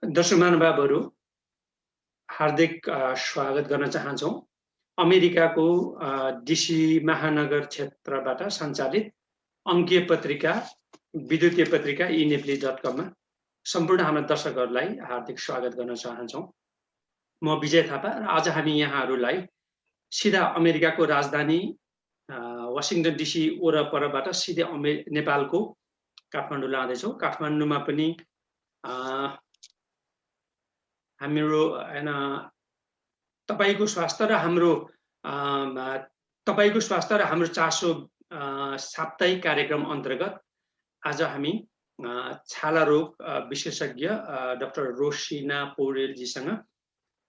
दर्शक महानुभावहरू हार्दिक स्वागत गर्न चाहन्छौँ। अमेरिकाको डीसी महानगर क्षेत्रबाट सञ्चालित अङ्कीय पत्रिका विद्युतीय पत्रिका eNepali.com मा सम्पूर्ण हाम्रा दर्शकहरूलाई हार्दिक स्वागत गर्न चाहन्छौँ। म विजय थापा र आज हामी यहाँहरूलाई सिधा अमेरिकाको राजधानी वाशिंटन डीसी वरपरबाट सिधै नेपालको काठमाडौँ लाँदैछौँ। काठमाडौँमा पनि हाम्रो तपाईको स्वास्थ्य र हाम्रो तपाईको स्वास्थ्य र हाम्रो चासो साप्ताहिक कार्यक्रम अन्तर्गत आज हामी छाला रोग विशेषज्ञ डाक्टर रोसिना पौडेलजीसँग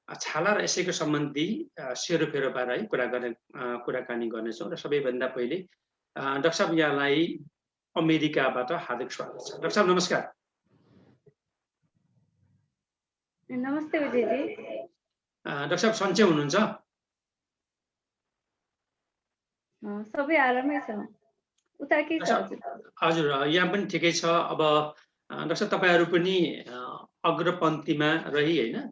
छाला र यसैको सम्बन्धी सेरोफेरो बारे कुराकानी गर्नेछौँ र सबैभन्दा पहिले डाक्टर साहब यहाँलाई अमेरिकाबाट हार्दिक स्वागत छ। डाक्टर साहब नमस्कार। नमस्ते विजयजी। डाक्टर साहब सन्चै हुनुहुन्छ? सबै आरामै छ। उता के छ? हजुर यहाँ पनि ठिकै छ। अब डाक्टर साहब तपाईहरु पनि अग्रपन्थीमा रही हैन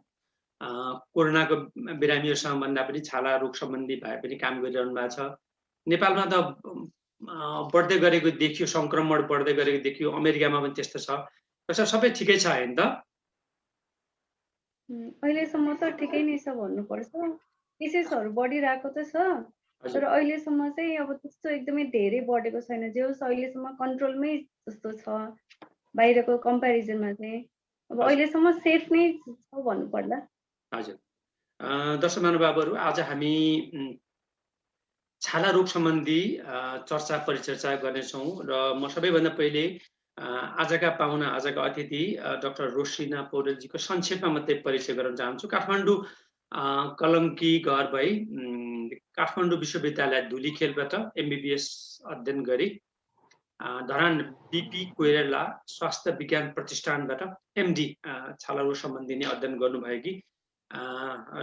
कोरोनाको बिरामीहरुसँग भन्दा पनि छाला रोग सम्बन्धी भए पनि काम गरिरहनु भएको छ। नेपालमा त बढ्दै गरेको देखियो, संक्रमण बढ्दै गरेको देखियो, अमेरिकामा पनि त्यस्तो छ। डाक्टर साहब सबै ठिकै छ हैन त? अहिलेसम्म त ठिकै नै छ भन्नुपर्छ। केसेसहरु बढिरहेको त छ, तर अहिलेसम्म चाहिँ अब त्यस्तो एकदमै धेरै बढेको छैन। जे होस् अहिलेसम्म कन्ट्रोलमै जस्तो छ बाहिरको कम्प्यारिजनमा चाहिँ। अब अहिलेसम्म सेफ नै छ भन्नुपर्ला। हजुर। दर्शक महानुभावहरु, आज हामी छाला रोग सम्बन्धी चर्चा परिचर्चा गर्नेछौँ र म सबैभन्दा पहिले आजका पाहुना, आजका अतिथि डाक्टर रोसिना पौडेलजीको संक्षेपमा मात्रै परिचय गराउन चाहन्छु। काठमाडौँ कलङ्की घर भई काठमाडौँ विश्वविद्यालय धुलीखेलबाट एमबीबीएस अध्ययन गरी धरान बीपी कोइराला स्वास्थ्य विज्ञान प्रतिष्ठानबाट एमडी छाला रोग सम्बन्धी नै अध्ययन गर्नुभएकी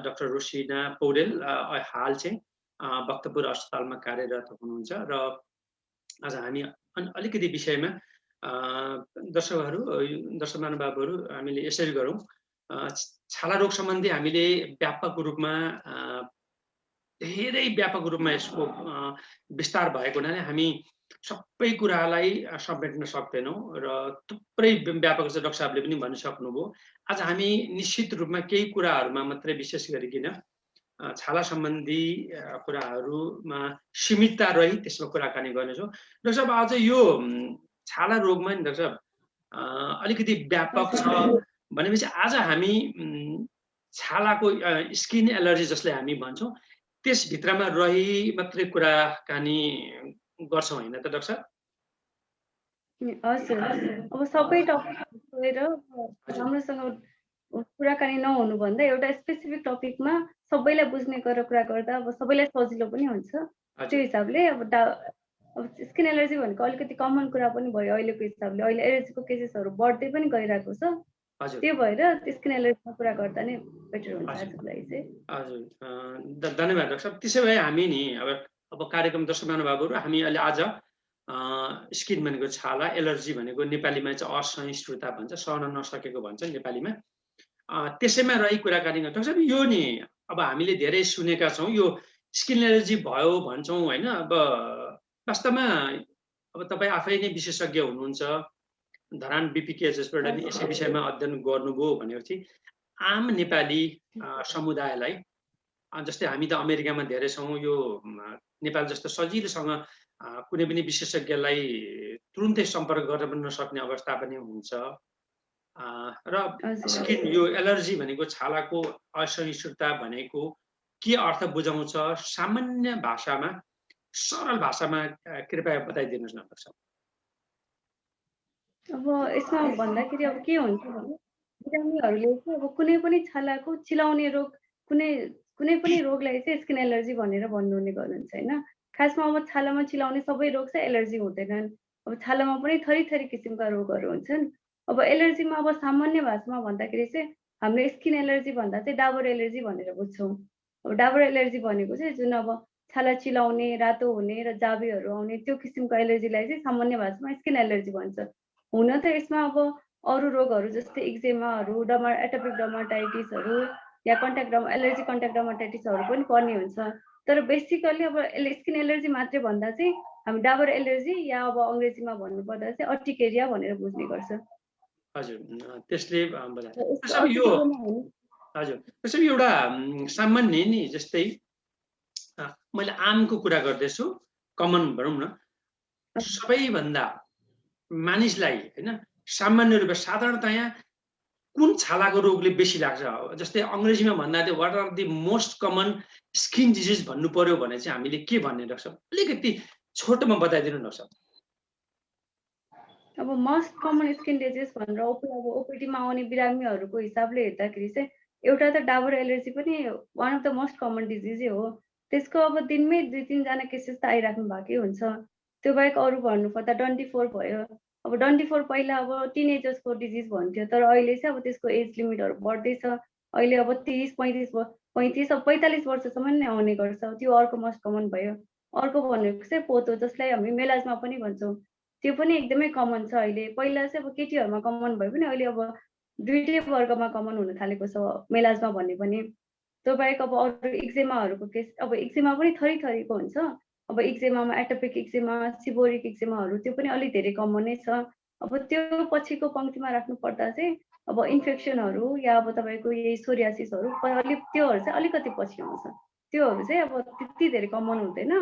डाक्टर रोसिना पौडेल हाल चाहिँ भक्तपुर अस्पतालमा कार्यरत हुनुहुन्छ र आज हामी अलिकति विषयमा दर्शक महानुभावहरू हामीले यसरी गरौँ। छाला रोग सम्बन्धी हामीले धेरै व्यापक रूपमा यसको विस्तार भएको हुनाले हामी सबै कुरालाई समेट्न सक्दैनौँ र थुप्रै व्यापक छ। डाक्टर साहबले पनि भन्न सक्नुभयो। आज हामी निश्चित रूपमा केही कुराहरूमा मात्रै विशेष गरिकन छाला सम्बन्धी कुराहरूमा सीमितता रही त्यसमा कुराकानी गर्नेछौँ। डाक्टर साहब आज यो छाला रोगमा नि डाक्टर साहब अलिकति व्यापक छ भनेपछि आज हामी छालाको स्किन एलर्जी जसले हामी भन्छौँ त्यसभित्रमा रही मात्रै कुराकानी गर्छौँ हैन त डाक्टर साहब? हजुर। अब सबै टपिक लिएर राम्रोसँग कुराकानी नहुनु भन्दा एउटा स्पेसिफिक टपिकमा सबैलाई बुझ्ने गरेर कुरा गर्दा अब सबैलाई सजिलो पनि हुन्छ। त्यो हिसाबले अब स्किन एलर्जी भनेको अलिकति कमन कुरा पनि भयो अहिलेको हिसाबले। अहिले एलर्जीको केसेसहरु बढ्दै पनि गइरहेको छ। त्यो भएर स्किन एलर्जीमा कुरा गर्दा नै बेटर हुन्छ आजको लागि चाहिँ। हजुर। धन्यवाद डाक्टर साहब। त्यसो भए हामी नि अब कार्यक्रम दर्शक महानुभावहरु हामी अहिले आज स्किन भनेको छाला, एलर्जी भनेको नेपालीमा चाहिँ असहिष्णुता भन्छ, सहन नसकेको भन्छ नेपालीमा। त्यसैमा रही कुराकानी गर्छौँ। डाक्टर साहब यो नि अब हामीले धेरै सुनेका छौँ यो स्किन एलर्जी भयो भन्छौँ हैन। अब वास्तवमा अब तपाई आफै नै विशेषज्ञ हुनुहुन्छ, धरान बीपीकेएचएसबाट नि यसै विषयमा अध्ययन गर्नुभयो भनेपछि आम नेपाली समुदायलाई जस्तै हामी त अमेरिकामा धेरै छौँ, यो नेपाल जस्तो सजिलोसँग कुनै पनि विशेषज्ञलाई तुरुन्तै सम्पर्क गर्न पनि नसक्ने अवस्था पनि हुन्छ र स्किन यो एलर्जी भनेको छालाको असहिष्णुता भनेको के अर्थ बुझाउँछ सामान्य भाषामा, सरल भाषामा कृपया बताइदिनुस् न डाक्टर साहब। अब यसमा भन्दाखेरि अब के हुन्छ भने बिरामीहरूले चाहिँ अब कुनै पनि छालाको चिलाउने रोग कुनै पनि रोगलाई चाहिँ स्किन एलर्जी भनेर भन्नुहुने गर्नुहुन्छ हैन। खासमा अब छालामा चिलाउने सबै रोग चाहिँ एलर्जी हुँदैनन्। अब छालामा पनि थरी किसिमका रोगहरू हुन्छन्। अब एलर्जीमा अब सामान्य भाषामा भन्दाखेरि चाहिँ हामीले स्किन एलर्जी भन्दा चाहिँ डाबर एलर्जी भनेर बुझ्छौँ। अब डाबर एलर्जी भनेको चाहिँ जुन अब छाला चिलाउने, रातो हुने र जाबेहरू आउने त्यो किसिमको एलर्जीलाई चाहिँ सामान्य भाषामा स्किन एलर्जी भन्छ। हुन त यसमा अब अरू रोगहरू जस्तै एक्जेमाहरू, एटोपिक डर्माटाइटिसहरू या एलर्जी कन्ट्याक्ट डर्माटाइटिसहरू पनि पर्ने हुन्छ। तर बेसिकली अब स्किन एलर्जी मात्रै भन्दा चाहिँ हामी डाबर एलर्जी या अब अङ्ग्रेजीमा भन्नुपर्दा चाहिँ अर्टिकेरिया भनेर बुझ्ने गर्छ। हजुर, त्यसले यो हजुर त्यसरी एउटा सामान्य नि जस्तै मैले आमको कुरा गर्दैछु, कमन भनौँ न, सबैभन्दा मानिसलाई हैन सामान्य रूपमा साधारणतया कुन छालाको रोगले बेसी लाग्छ? जस्तै अङ्ग्रेजीमा भन्दा चाहिँ what are the most common skin disease भन्नु पर्यो भने चाहिँ हामीले के भन्ने रहेछ? अलिकति छोटोमा बताइदिनु न सर। अब मोस्ट कमन स्किन डिजिज भनेर अब ओपिडीमा आउने बिरामीहरूको हिसाबले हेर्दाखेरि चाहिँ एउटा त डाबर एलर्जी पनि one of the most common डिजिजै हो। त्यसको अब दिनमै 2-3 जना केसेस त आइराख्नु भएकै हुन्छ। त्यो बाहेक अरू भन्नुपर्दा डन्डी फोर भयो। अब डन्डी फोर पहिला अब टिनेजर्सको डिजिज भन्थ्यो, तर अहिले चाहिँ अब त्यसको एज लिमिटहरू बढ्दैछ। अहिले अब 30-35 अब 45 वर्षसम्म नै आउने गर्छ। त्यो अर्को मोस्ट कमन भयो। अर्को भनेको चाहिँ पोतो, जसलाई हामी मेलाजमा पनि भन्छौँ। त्यो पनि एकदमै कमन छ अहिले। पहिला चाहिँ अब केटीहरूमा कमन भए पनि अहिले अब दुईटै वर्गमा कमन हुन थालेको छ मेलाजमा भन्ने पनि। त्यो बाहेक अब अरू एक्जेमाहरूको केस, अब एक्जेमा पनि थरीको हुन्छ। अब एक्जेमामा एटोपिक एक्जेमा, सिबोरिक एक्जेमाहरू त्यो पनि अलिक धेरै कमनै छ। अब त्यो पछिको पङ्क्तिमा राख्नु पर्दा चाहिँ अब इन्फेक्सनहरू या अब तपाईँको यही सोरियासिसहरू त्योहरू चाहिँ अलिकति पछि आउँछ। त्योहरू चाहिँ अब त्यति धेरै कमन हुँदैन,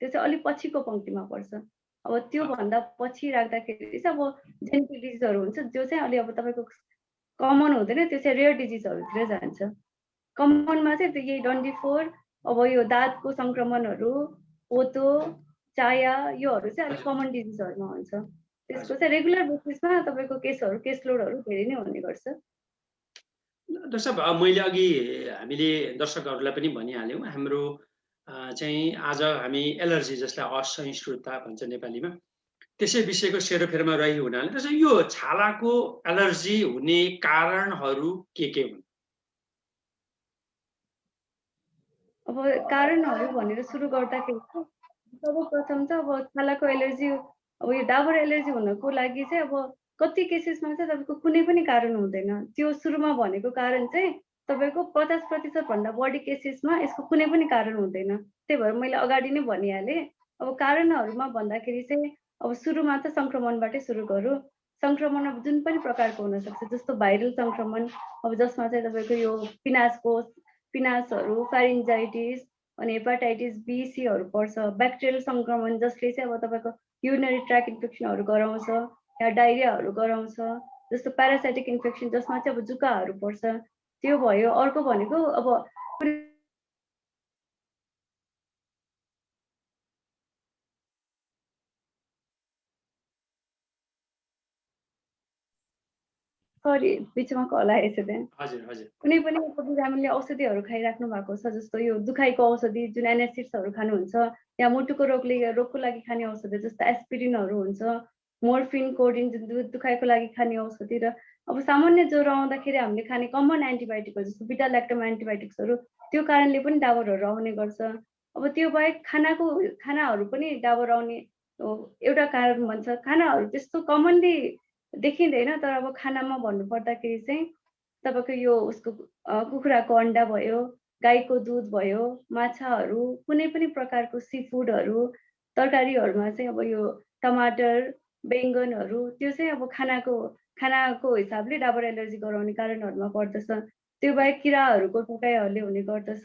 त्यो चाहिँ अलिक पछिको पङ्क्तिमा पर्छ। अब त्योभन्दा पछि राख्दाखेरि चाहिँ अब जेनेटिक डिजिजहरू हुन्छ, जो चाहिँ अलि अब तपाईँको कमन हुँदैन, त्यो चाहिँ रेयर डिजिजहरूतिर जान्छ। कमनमा चाहिँ यही डन्डी फोर, अब यो दाँतको सङ्क्रमणहरू, पोतो, चाया, योहरू चाहिँ अलिक कमन डिजिजहरूमा हुन्छ। त्यसको चाहिँ रेगुलर बेसिसमा तपाईँको केसलोडहरू धेरै नै हुने गर्छ। डाक्टर साहब, मैले अघि हामीले दर्शकहरूलाई पनि भनिहाल्यौँ, हाम्रो चाहिँ आज हामी एलर्जी जसलाई असहिष्णुता भन्छ नेपालीमा, त्यसै विषयको सेरोफेरोमा रही हुनाले त्यसै यो छालाको एलर्जी हुने कारणहरू के हुन्? अब कारणहरू भनेर सुरु गर्दाखेरि सर्वप्रथम त अब छालाको एलर्जी, अब यो डाबर एलर्जी हुनको लागि चाहिँ अब कति केसेसमा चाहिँ तपाईँको कुनै पनि कारण हुँदैन। त्यो सुरुमा भनेको कारण चाहिँ तपाईँको 50% भन्दा बढी केसेसमा यसको कुनै पनि कारण हुँदैन। त्यही भएर मैले अगाडि नै भनिहालेँ। अब कारणहरूमा भन्दाखेरि चाहिँ अब सुरुमा त सङ्क्रमणबाटै सुरु गरौँ। सङ्क्रमण अब जुन पनि प्रकारको हुनसक्छ, जस्तो भाइरल सङ्क्रमण, अब जसमा चाहिँ तपाईँको यो पिनासहरू, फेरिन्जाइटिस अनि हेपाटाइटिस बी, सीहरू पर्छ। ब्याक्टेरियल सङ्क्रमण जसले चाहिँ अब तपाईँको युरिनरी ट्र्याक इन्फेक्सनहरू गराउँछ या डाइरियाहरू गराउँछ, जस्तो प्यारासाइटिक इन्फेक्सन जसमा चाहिँ अब जुकाहरू पर्छ, त्यो भयो। अर्को भनेको अब सरी बिचमा कल आएछ त्यहाँ। कुनै पनि बिरामीले औषधिहरू खाइराख्नु भएको छ, जस्तो यो दुखाइको औषधि जुन एनासिड्सहरू खानुहुन्छ, या मुटुको रोगको लागि खाने औषधि जस्तो एस्पिरिनहरू हुन्छ, मोर्फिन, कोडिन जुन दुखाइको लागि खाने औषधि, र अब सामान्य ज्वरो आउँदाखेरि हामीले खाने कमन एन्टिबायोटिकहरू जस्तो बिटा ल्याक्टम एन्टिबायोटिक्सहरू, त्यो कारणले पनि डाबरहरू आउने गर्छ। अब त्यो बाहेक खानाहरू पनि डाबर आउने एउटा कारण भन्छ। खानाहरू त्यस्तो कमनली देखिँदैन, तर अब खानामा भन्नुपर्दाखेरि चाहिँ तपाईँको यो उसको कुखुराको अन्डा भयो, गाईको दुध भयो, माछाहरू, कुनै पनि प्रकारको सी फुडहरू, तरकारीहरूमा चाहिँ अब यो टमाटर, बेङ्गनहरू, त्यो चाहिँ अब खानाको हिसाबले डाबर एलर्जी गराउने कारणहरूमा पर्दछ। त्यो बाहेक किराहरूको टोकाइहरूले हुने गर्दछ।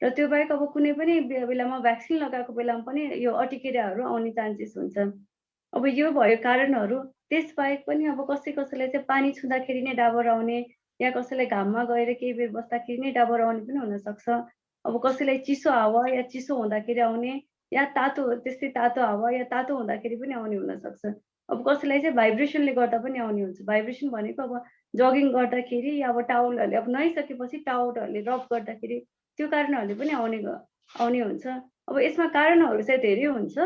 र त्यो बाहेक अब कुनै पनि बेलामा भ्याक्सिन लगाएको बेलामा पनि यो अर्टिकेरियाहरू आउने चान्सेस हुन्छ। अब यो भयो कारणहरू। त्यसबाहेक पनि अब कसैलाई चाहिँ पानी छुँदाखेरि नै डाबर आउने, या कसैलाई घाममा गएर केही बेर बस्दाखेरि नै डाबर आउने पनि हुनसक्छ। अब कसैलाई चिसो हावा या चिसो हुँदाखेरि आउने, या त्यस्तै तातो हावा या तातो हुँदाखेरि पनि आउने हुनसक्छ। अब कसैलाई चाहिँ भाइब्रेसनले गर्दा पनि आउने हुन्छ। भाइब्रेसन भनेको अब जगिङ गर्दाखेरि या अब टावलहरूले अब नुहाइसकेपछि टावलहरूले रब गर्दाखेरि त्यो कारणहरूले पनि आउने हुन्छ। अब यसमा कारणहरू चाहिँ धेरै हुन्छ,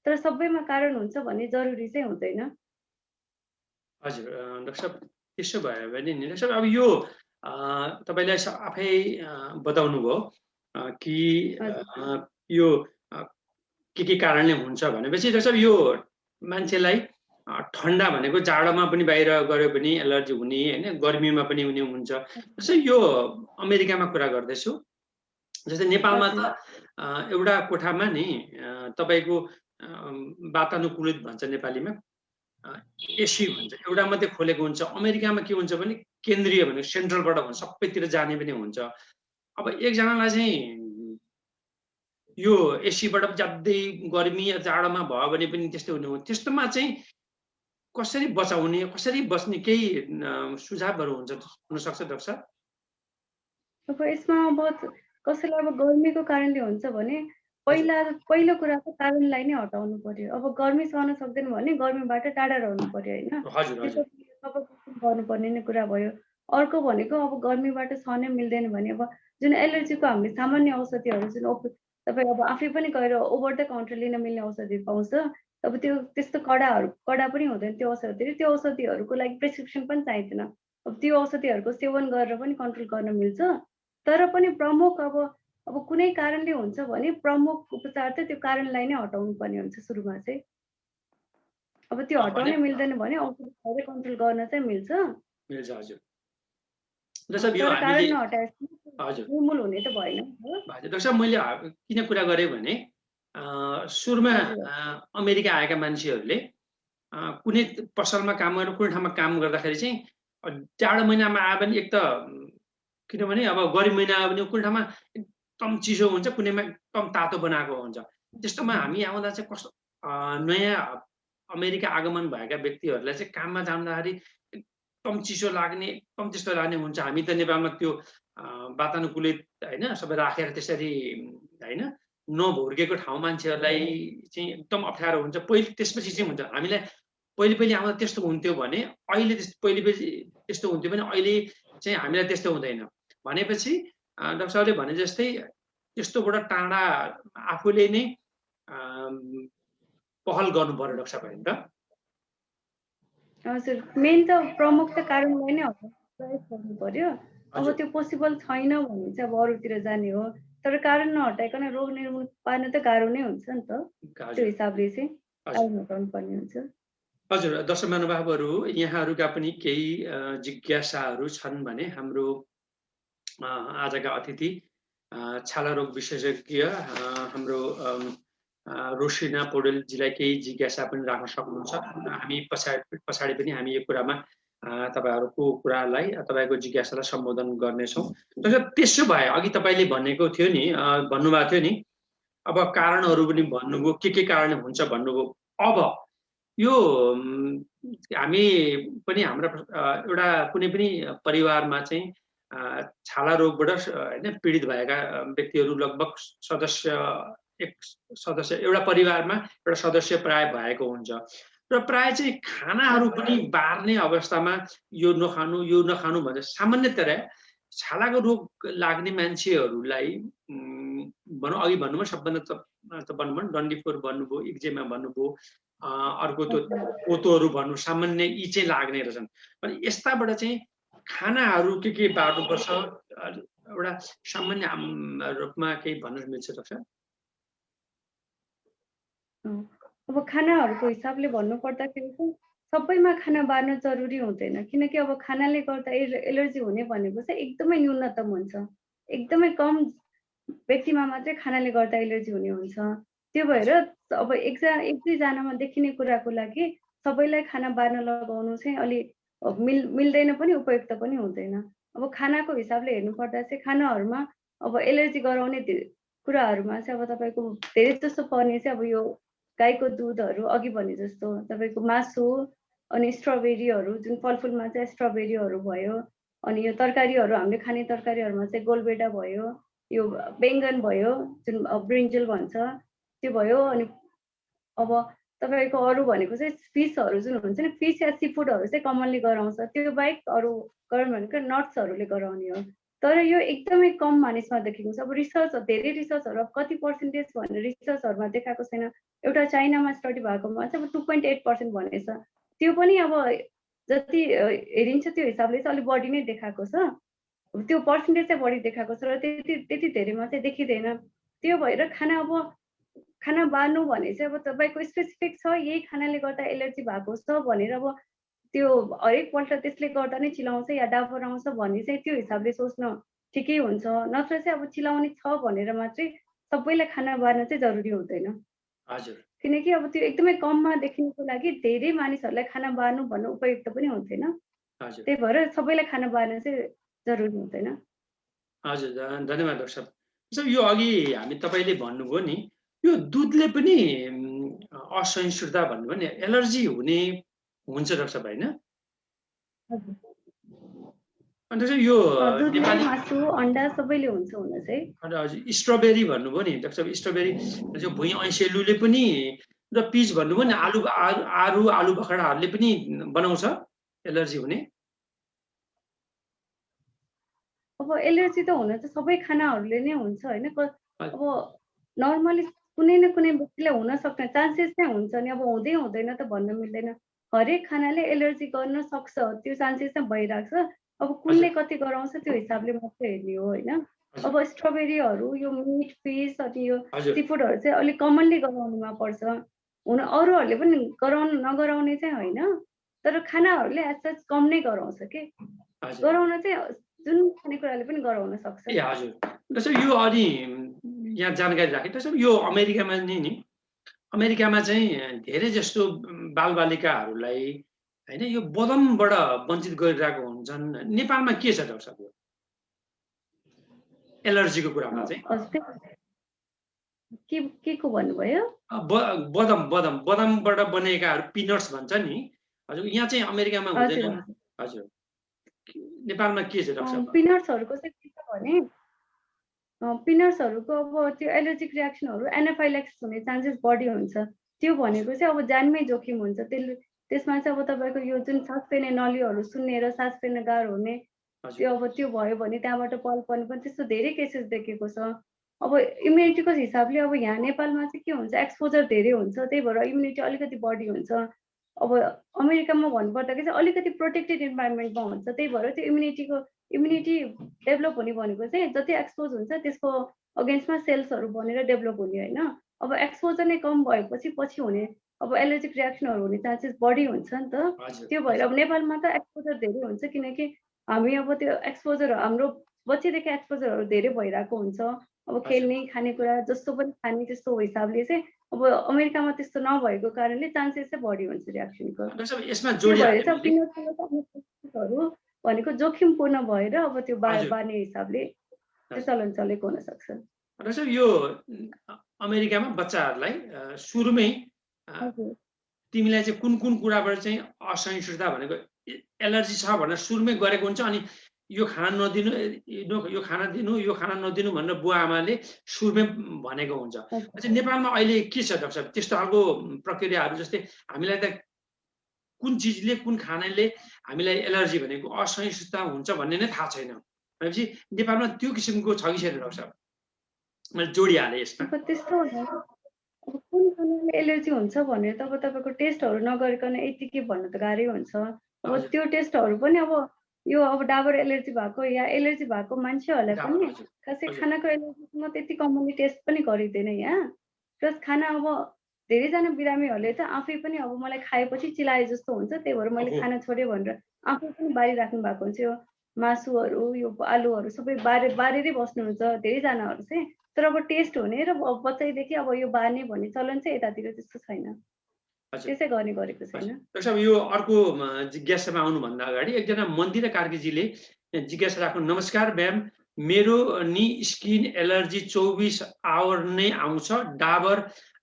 तर सबैमा कारण हुन्छ भन्ने जरुरी चाहिँ हुँदैन। हजुर डाक्टर साहब, त्यसो भयो भने नि डाक्टर साहब, अब यो तपाईँले आफै बताउनु भयो कि यो के कारणले हुन्छ भनेपछि डाक्टर साहब, यो मान्छेलाई ठन्डा भनेको जाडोमा पनि बाहिर गऱ्यो भने एलर्जी हुने हैन, गर्मीमा पनि हुने हुन्छ। जस्तै यो अमेरिकामा कुरा गर्दैछु। जस्तै नेपालमा त एउटा कोठामा नि तपाईको वातानुकूलित भन्छ नेपालीमा, एसी भन्छ, एउटा मात्रै खोलेको हुन्छ। अमेरिकामा के हुन्छ भने केन्द्रीय भनेको सेन्ट्रलबाट हुन्छ, सबैतिर जाने पनि हुन्छ। अब एकजनालाई चाहिँ यो एसीबाट ज्यादै गर्मी जाडोमा भयो भने पनि त्यस्तो हुने हो। त्यस्तोमा चाहिँ कसरी बचाउने, कसरी बस्ने, केही सुझावहरू हुन्छ हुन सक्छ डाक्टर साहब? अब यसमा अब कसैलाई अब गर्मीको कारणले हुन्छ भने पहिलो कुरा त कारणलाई नै हटाउनु पर्यो। अब गर्मी सहन सक्दैन भने गर्मीबाट टाढा रहनु पर्यो हैन। हजुर गर्नुपर्ने नै कुरा भयो। अर्को भनेको अब गर्मीबाट सहनै मिल्दैन भने अब जुन एलर्जीको हामीले सामान्य औषधिहरू जुन तपाईँ अब आफै पनि गएर ओभर द काउन्टर लिन मिल्ने औषधि पाउँछ। अब त्यो त्यस्तो कडा पनि हुँदैन त्यो औषधिहरू। त्यो औषधिहरूको लागि प्रेस्क्रिप्सन पनि चाहिँदैन। अब त्यो औषधिहरूको सेवन गरेर पनि कन्ट्रोल गर्न मिल्छ। तर पनि प्रमुख अब कुनै कारणले हुन्छ भने प्रमुख उपचार चाहिँ त्यो कारणलाई नै हटाउनु पर्ने हुन्छ सुरुमा चाहिँ। अब त्यो हटाउनै मिल्दैन भने औषधि कन्ट्रोल गर्न चाहिँ मिल्छ। हजुर। जस्तो यो कारण नहटाएपछि हजुर निर्मूल हुने त भएन। डाक्टर साहब मैले किन कुरा गरेँ भने सुरुमा अमेरिका आएका मान्छेहरूले कुनै पसलमा काम गरेर कुनै ठाउँमा काम गर्दाखेरि चाहिँ जाडो महिनामा आयो भने एक त किनभने अब गर्मी महिना आयो भने कुनै ठाउँमा एकदम चिसो हुन्छ, कुनैमा एकदम तातो बनाएको हुन्छ। त्यस्तोमा हामी आउँदा चाहिँ कस्तो नयाँ अमेरिका आगमन भएका व्यक्तिहरूलाई चाहिँ काममा जाँदाखेरि एकदम चिसो लाग्ने, एकदम त्यस्तो लाग्ने हुन्छ। हामी त नेपालमा त्यो वातानुकूलित हैन सबै राखेर त्यसरी हैन नभुर्केको ठाउँ मान्छेहरूलाई चाहिँ एकदम अप्ठ्यारो हुन्छ। त्यसपछि चाहिँ हुन्छ हामीलाई पहिले आउँदा त्यस्तो हुन्थ्यो भने अहिले त्यस्तो हुन्थ्यो भने अहिले चाहिँ हामीलाई त्यस्तो हुँदैन भनेपछि डाक्टर साहबले भने जस्तै त्यस्तोबाट टाढा आफूले नै पहल गर्नु पर्यो डाक्टर साहब हैन त? हजुर, मेन त प्रमुख त कारणलाई नै प्रयास गर्नु पर्यो। अब त्यो पोसिबल छैन भने चाहिँ अब अरूतिर जाने हो। तर कारण नहटाइकन रोग निर्मूल पार्न त गाह्रो नै हुन्छ नि त। त्यो हिसाबले चाहिँ कारण हटाउनु पर्ने हुन्छ। हजुर, दर्शक महानुभावहरू यहाँहरूका पनि केही जिज्ञासाहरू छन् भने हाम्रो आजका अतिथि छाला रोग विशेषज्ञ हाम्रो रोशिना पौडेलजीलाई केही जिज्ञासा पनि राख्न सक्नुहुन्छ। हामी पछाडि पनि हामी यो कुरामा तपाईहरुको कुरालाई तपाईको जिज्ञासालाई सम्बोधन गर्नेछौँ। त्यसो भए अघि तपाईले भनेको थियो नि भन्नुभएको थियो नि अब कारणहरू पनि भन्नुभयो के कारण हुन्छ भन्नुभयो। अब यो हामी पनि हाम्रो एउटा कुनै पनि परिवारमा चाहिँ छाला रोगबाट हैन पीडित भएका व्यक्तिहरू लगभग एक सदस्य एउटा परिवारमा एउटा सदस्य प्राय भएको हुन्छ र प्राय चाहिँ खानाहरू पनि बार्ने अवस्थामा यो नखानु भनेर सामान्यतया छालाको रोग लाग्ने मान्छेहरूलाई भनौँ अघि भन्नुभयो सबभन्दा त भन्नुभयो डन्डीफोर भन्नुभयो एक्जेमा भन्नुभयो अर्को त्यो पोतोहरू भन्नु सामान्य यी चाहिँ लाग्ने रहेछन्। अनि यस्ताबाट चाहिँ खानाहरू के बार्नुपर्छ एउटा सामान्य रूपमा केही भन्न मिल्छ डाक्टर? अब खानाहरूको हिसाबले भन्नुपर्दाखेरि चाहिँ सबैमा खाना बार्न जरुरी हुँदैन किनकि अब खानाले गर्दा एलर्जी हुने भनेको चाहिँ एकदमै न्यूनतम हुन्छ। एकदमै कम व्यक्तिमा मात्रै खानाले गर्दा एलर्जी हुने हुन्छ। त्यो भएर अब एक दुईजनामा देखिने कुराको लागि सबैलाई खाना बार्न लगाउनु चाहिँ अलि मिल्दैन पनि उपयुक्त पनि हुँदैन। अब खानाको हिसाबले हेर्नुपर्दा चाहिँ खानाहरूमा अब एलर्जी गराउने कुराहरूमा चाहिँ अब तपाईँको धेरै जस्तो पर्ने चाहिँ अब यो गाईको दुधहरू अघि भने जस्तो तपाईँको मासु अनि स्ट्रबेरीहरू जुन फलफुलमा चाहिँ स्ट्रबेरीहरू भयो अनि यो तरकारीहरू हामीले खाने तरकारीहरूमा चाहिँ गोलबेडा भयो यो बेङ्गन भयो जुन ब्रिन्जल भन्छ त्यो भयो। अनि अब तपाईँको अरू भनेको चाहिँ फिसहरू जुन हुन्छ नि फिस या सी फुडहरू चाहिँ कमनली गराउँछ। त्यो बाहेक अरू गराउनु भनेको नट्सहरूले गराउने हो। तर यो एकदमै कम मानिसमा देखेको छ। अब रिसर्च धेरै रिसर्चहरू अब कति पर्सेन्टेज भनेर रिसर्चहरूमा देखाएको छैन। एउटा चाइनामा स्टडी भएकोमा चाहिँ अब 2.8% भनेछ। त्यो पनि अब जति हेरिन्छ त्यो हिसाबले चाहिँ अलिक बढी नै देखाएको छ। त्यो पर्सेन्टेज चाहिँ बढी देखाएको छ र त्यति धेरैमा चाहिँ देखिँदैन। त्यो भएर खाना अब खाना बार्नु भने चाहिँ अब तपाईँको स्पेसिफिक छ यही खानाले गर्दा एलर्जी भएको छ भनेर अब त्यो हरेकपल्ट त्यसले गर्दा नै चिलाउँछ या डाबर आउँछ भन्ने चाहिँ त्यो हिसाबले सोच्न ठिकै हुन्छ। नत्र चाहिँ अब चिलाउने छ भनेर मात्रै सबैलाई खाना बार्न चाहिँ जरुरी हुँदैन। हजुर किनकि अब त्यो एकदमै कममा देखिनुको लागि धेरै मानिसहरूलाई खाना बार्नु भन्नु उपयुक्त पनि हुँदैन। हजुर त्यही भएर सबैलाई खाना बार्न चाहिँ जरुरी हुँदैन। हजुर धन्यवाद डाक्टर साहब। डाक्टर साहब यो अघि हामी तपाईँले भन्नुभयो नि यो दुधले पनि असहिष्णुता भन्नुभयो नि एलर्जी हुने हुन्छ डाक्टर साहब होइन? हजुर अन्त चाहिँ यो दुधले नेपाली मासु अन्डा सबैले हुन्छ हुन चाहिँ। हजुर स्ट्रबेरी भन्नुभयो नि डाक्टर साहब स्ट्रबेरी जो भुइँ ऐसेलुले पनि र पिच भन्नुभयो नि आलु आलु बखडाहरूले पनि बनाउँछ एलर्जी हुने। अब एलर्जी त हुन त सबै खानाहरूले नै हुन्छ होइन। अब नर्मली कुनै न कुनै व्यक्तिलाई हुन सक्ने चान्सेस चाहिँ हुन्छ नि, अब हुँदै हुँदैन त भन्न मिल्दैन। हरेक खानाले एलर्जी गर्न सक्छ, त्यो चान्सेस चाहिँ भइरहेको छ। अब कुनले कति गराउँछ त्यो हिसाबले मात्रै हेर्ने हो होइन। अब स्ट्रबेरीहरू यो मिट फिस अनि यो सी फुडहरू चाहिँ अलिक कमनली गराउनुमा पर्छ। अरूहरूले पनि नगराउने चाहिँ होइन, तर खानाहरूले एज सच कम नै गराउँछ कि। गराउन चाहिँ जुन खानेकुराले पनि गराउन सक्छ। ए हजुर डाक्टर यो अलि यहाँ जानकारी राखेँ डाक्टर यो अमेरिकामा नि अमेरिकामा चाहिँ धेरै जस्तो बालबालिकाहरूलाई होइन यो बदमबाट वञ्चित गरिरहेको हुन्छन्। नेपालमा के छ डाक्टर साहब एलर्जीको कुरामा चाहिँ? के को भन्नुभयो? बदमबाट बनेकाहरू पिनट्स भन्छ नि हजुर, यहाँ चाहिँ अमेरिकामा हुँदैन। हजुर नेपालमा के छ डाक्टर साहब? पिनट्सहरूको चाहिँ के छ भने पिनट्सहरूको अब त्यो एलर्जिक रियाक्सनहरू एनाफाइलेक्सिस हुने चान्सेस बढी हुन्छ। त्यो भनेको चाहिँ अब ज्यानमै जोखिम हुन्छ। त्यसमा चाहिँ अब तपाईँको यो जुन सास फेर्ने नलीहरू सुन्निएर सास फेर्न गाह्रो हुने त्यो भयो भने त्यहाँबाट पल पर्ने पनि त्यस्तो धेरै केसेस देखेको छ। अब इम्युनिटीको हिसाबले अब यहाँ नेपालमा चाहिँ के हुन्छ एक्सपोजर धेरै हुन्छ, त्यही भएर इम्युनिटी अलिकति बढी हुन्छ। अब अमेरिकामा भन्नुपर्दाखेरि चाहिँ अलिकति प्रोटेक्टेड इन्भाइरोमेन्टमा हुन्छ, त्यही भएर त्यो इम्युनिटी डेभलप हुने भनेको चाहिँ जति एक्सपोज हुन्छ त्यसको अगेन्स्टमा सेल्सहरू बनेर डेभलप हुने होइन। अब एक्सपोजर नै कम भएपछि पछि हुने अब एलर्जिक रियाक्सनहरू हुने चान्सेस बढी हुन्छ नि त। त्यो भएर अब नेपालमा त एक्सपोजर धेरै हुन्छ किनकि हामी अब त्यो एक्सपोजर हाम्रो बच्चैदेखि एक्सपोजरहरू धेरै भइरहेको हुन्छ। अब खेल्ने खानेकुरा जस्तो पनि खाने त्यस्तो हिसाबले चाहिँ अब अमेरिकामा त्यस्तो नभएको कारणले चान्सेस चाहिँ बढी हुन्छ रियाक्सनको। भनेको जोखिमपूर्ण भएर अब त्यो बार्ने हिसाबले चलन चलेको हुन सक्छ। डाक्टर यो अमेरिकामा बच्चाहरूलाई सुरुमै तिमीलाई चाहिँ कुन कुन कुराबाट चाहिँ असहिष्णुता भनेको एलर्जी छ भनेर सुरुमै गरेको हुन्छ, अनि यो खाना नदिनु यो खाना दिनु यो खाना नदिनु भनेर बुवा आमाले सुरुमै भनेको हुन्छ। नेपालमा अहिले के छ डाक्टर साहब त्यस्तो खालको प्रक्रियाहरू? जस्तै हामीलाई त कुन चिजले कुन खानाले हामीलाई एलर्जी भनेको असहिष्णुता हुन्छ भन्ने नै थाहा छैन भनेपछि नेपालमा त्यो किसिमको छ कि छैन डाक्टर साहब? मैले जोडिहालेँ यसमा। त्यस्तो अब कुन खानाले एलर्जी हुन्छ भनेर त अब तपाईँको टेस्टहरू नगरिकन यतिकै भन्नु त गाह्रै हुन्छ। अब त्यो टेस्टहरू पनि अब यो अब डाबर एलर्जी भएको या एलर्जी भएको मान्छेहरूलाई पनि खासै खानाको एलर्जीसँग त्यति कमनली टेस्ट पनि गरिँदैन यहाँ। प्लस खाना अब धेरैजना बिरामीहरूले त आफै पनि अब मलाई खाएपछि चिलाए जस्तो हुन्छ त्यही भएर मैले खाना छोडेँ भनेर आफै पनि बारिराख्नु भएको हुन्छ। यो मासुहरू यो आलुहरू सबै बारेरै बस्नुहुन्छ धेरैजनाहरू चाहिँ। तर अब टेस्ट हुने र बच्चैदेखि अब यो बार्ने भन्ने चलन चाहिँ यतातिर त्यस्तो छैन, त्यसै गर्ने गरेको छैन। डाक्टर साहब यो अर्को जिज्ञासामा आउनुभन्दा अगाडि एकजना मन्दिरा कार्कीजीले जिज्ञासा राख्नु, नमस्कार म्याम, मेरो नि स्किन एलर्जी 24 आवर नै आउँछ, डाबर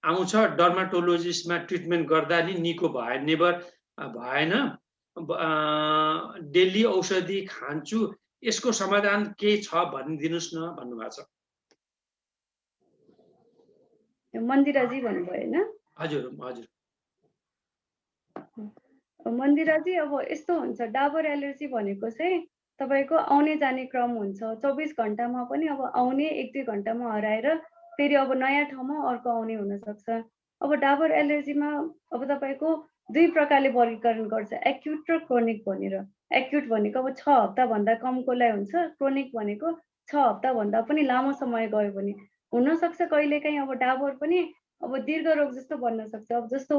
आउँछ, डर्माटोलोजिस्टमा ट्रिटमेन्ट गर्दा नि निको भएन, डेली औषधि खान्छु, यसको समाधान के छ भनिदिनुहोस् न भन्नुभएको छ। मन्दिराजी भन्नुभयो होइन? हजुर हजुर मन्दिराजी अब यस्तो हुन्छ डाबर एलर्जी भनेको चाहिँ तपाईँको आउने जाने क्रम हुन्छ। 24 घन्टामा पनि अब आउने 1-2 घन्टामा हराएर फेरि अब नयाँ ठाउँमा अर्को आउने हुनसक्छ। अब डाबर एलर्जीमा अब तपाईँको 2 प्रकारले वर्गीकरण गर्छ, एक्युट र क्रोनिक भनेर। एक्युट भनेको अब 6 हप्ताभन्दा कमकोलाई हुन्छ, क्रोनिक भनेको 6 हप्ताभन्दा पनि लामो समय गयो भने हुनसक्छ कहिलेकाहीँ अब डाबर पनि अब दीर्घ रोग जस्तो बन्न सक्छ। अब जस्तो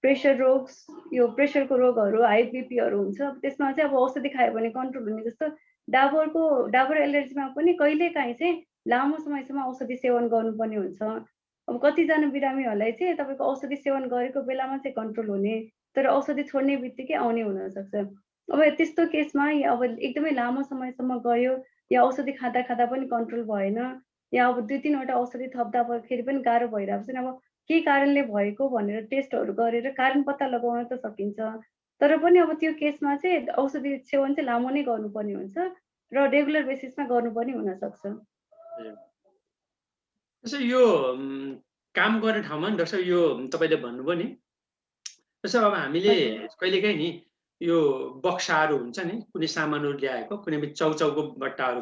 प्रेसर रोग, यो प्रेसरको रोगहरू, हाई बिपीहरू हुन्छ, अब त्यसमा चाहिँ अब औषधि खायो भने कन्ट्रोल हुने जस्तो डाबर एलर्जीमा पनि कहिलेकाहीँ चाहिँ लामो समयसम्म औषधि सेवन गर्नुपर्ने हुन्छ। अब कतिजना बिरामीहरूलाई चाहिँ तपाईँको औषधि सेवन गरेको बेलामा चाहिँ कन्ट्रोल हुने, तर औषधि छोड्ने बित्तिकै आउने हुनसक्छ। अब त्यस्तो केसमा या अब एकदमै लामो समयसम्म गयो या औषधि खाँदा खाँदा पनि कन्ट्रोल भएन, या अब 2-3 वटा औषधि थप्दाखेरि पनि गाह्रो भइरहेको छ, अब के कारणले भएको भनेर टेस्टहरू गरेर कारण पत्ता लगाउन त सकिन्छ। तर पनि अब त्यो केसमा चाहिँ औषधि सेवन चाहिँ लामो नै गर्नुपर्ने हुन्छ र रेगुलर बेसिसमा गर्नुपर्ने हुनसक्छ। त्यसो यो काम गर्ने ठाउँमा नि डाक्टर साहब यो तपाईँले भन्नुभयो नि, त्यसो अब हामीले कहिलेकाहीँ नि यो बक्साहरू हुन्छ नि, कुनै सामानहरू ल्याएको, कुनै चाउचाउको बट्टाहरू,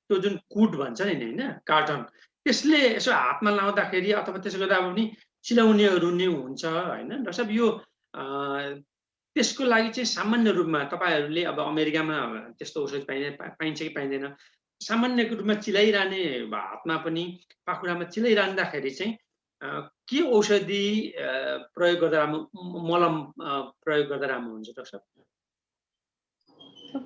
त्यो जुन कुट भन्छ नि होइन, कार्टन, त्यसले यसो हातमा लाउँदाखेरि अथवा त्यसो गर्दा पनि चिलाउनेहरू नै हुन्छ होइन डाक्टर साहब। यो त्यसको लागि चाहिँ सामान्य रूपमा तपाईँहरूले अब अमेरिकामा त्यस्तो औषधि पाइन्छ कि पाइँदैन, सामान्य रूपमा चिलाइरहने हातमा पनि पाखुरामा चिलाइरहँदाखेरि चाहिँ के औषधि प्रयोग गर्दा राम्रो, मलम प्रयोग गर्दा राम्रो हुन्छ डाक्टर साहब? अब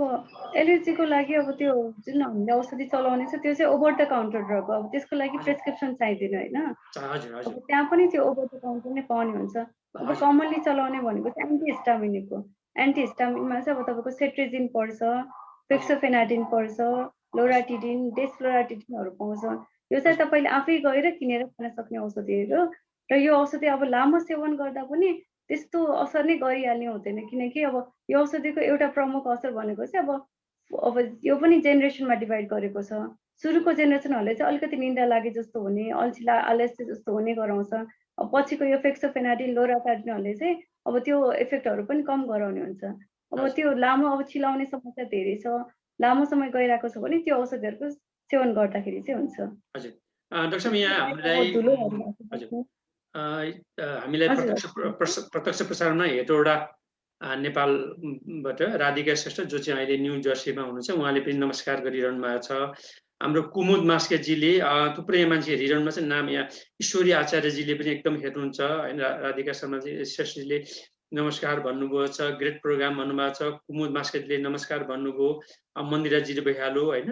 एलर्जीको लागि अब त्यो जुन हामीले औषधि चलाउने छ त्यो चाहिँ ओभर द काउन्टर ड्रग हो। अब त्यसको लागि प्रेस्क्रिप्सन चाहिँदैन होइन। अब त्यहाँ पनि त्यो ओभर द काउन्टर नै पाउने हुन्छ। अब कमनली चलाउने भनेको चाहिँ एन्टिहिस्टामिनिक हो। एन्टिहिस्टामिनमा चाहिँ अब तपाईँको सेट्रिजिन पर्छ, फेक्सोफेनाडिन पर्छ, लोराटिडिन, डेस्फ्लोराटिडिनहरू पाउँछ। यो चाहिँ तपाईँले आफै गएर किनेर खान सक्ने औषधिहरू, र यो औषधि अब लामो सेवन गर्दा पनि त्यस्तो असर नै गरिहाल्ने हुँदैन, किनकि अब यो औषधिको एउटा प्रमुख असर भनेको चाहिँ अब यो पनि जेनेरेसनमा डिभाइड गरेको छ। सुरुको जेनेरेसनहरूले चाहिँ अलिकति निन्दा लागे जस्तो हुने, आलस्य जस्तो हुने गराउँछ। अब पछिको यो फेक्सोफेनाडिन, लोराटाडिनहरूले चाहिँ अब त्यो इफेक्टहरू पनि कम गराउने हुन्छ। अब त्यो लामो अब चिलाउने समस्या धेरै छ, लामो समय गइरहेको छ भने त्यो औषधिहरूको सेवन गर्दाखेरि चाहिँ हुन्छ। हजुर डाक्टर साहब, यहाँ हामीलाई प्रत्यक्ष प्रसारणमा हेटौँडा नेपालबाट राधिका श्रेष्ठ, जो चाहिँ अहिले न्यू जर्सीमा हुनुहुन्छ, उहाँले पनि नमस्कार गरिरहनु भएको छ। हाम्रो कुमुद मास्केजीले, थुप्रै मान्छे हेरिरहनु भएको छ, नाम यहाँ ईश्वरी आचार्यजीले पनि एकदम हेर्नुहुन्छ होइन, राधिका शर्माजी श्रेष्ठजीले नमस्कार भन्नुभएको छ, ग्रेट प्रोग्राम भन्नुभएको छ, कुमुद मास्केजीले नमस्कार भन्नुभयो, मन्दिराजीले भइहाल्यो होइन,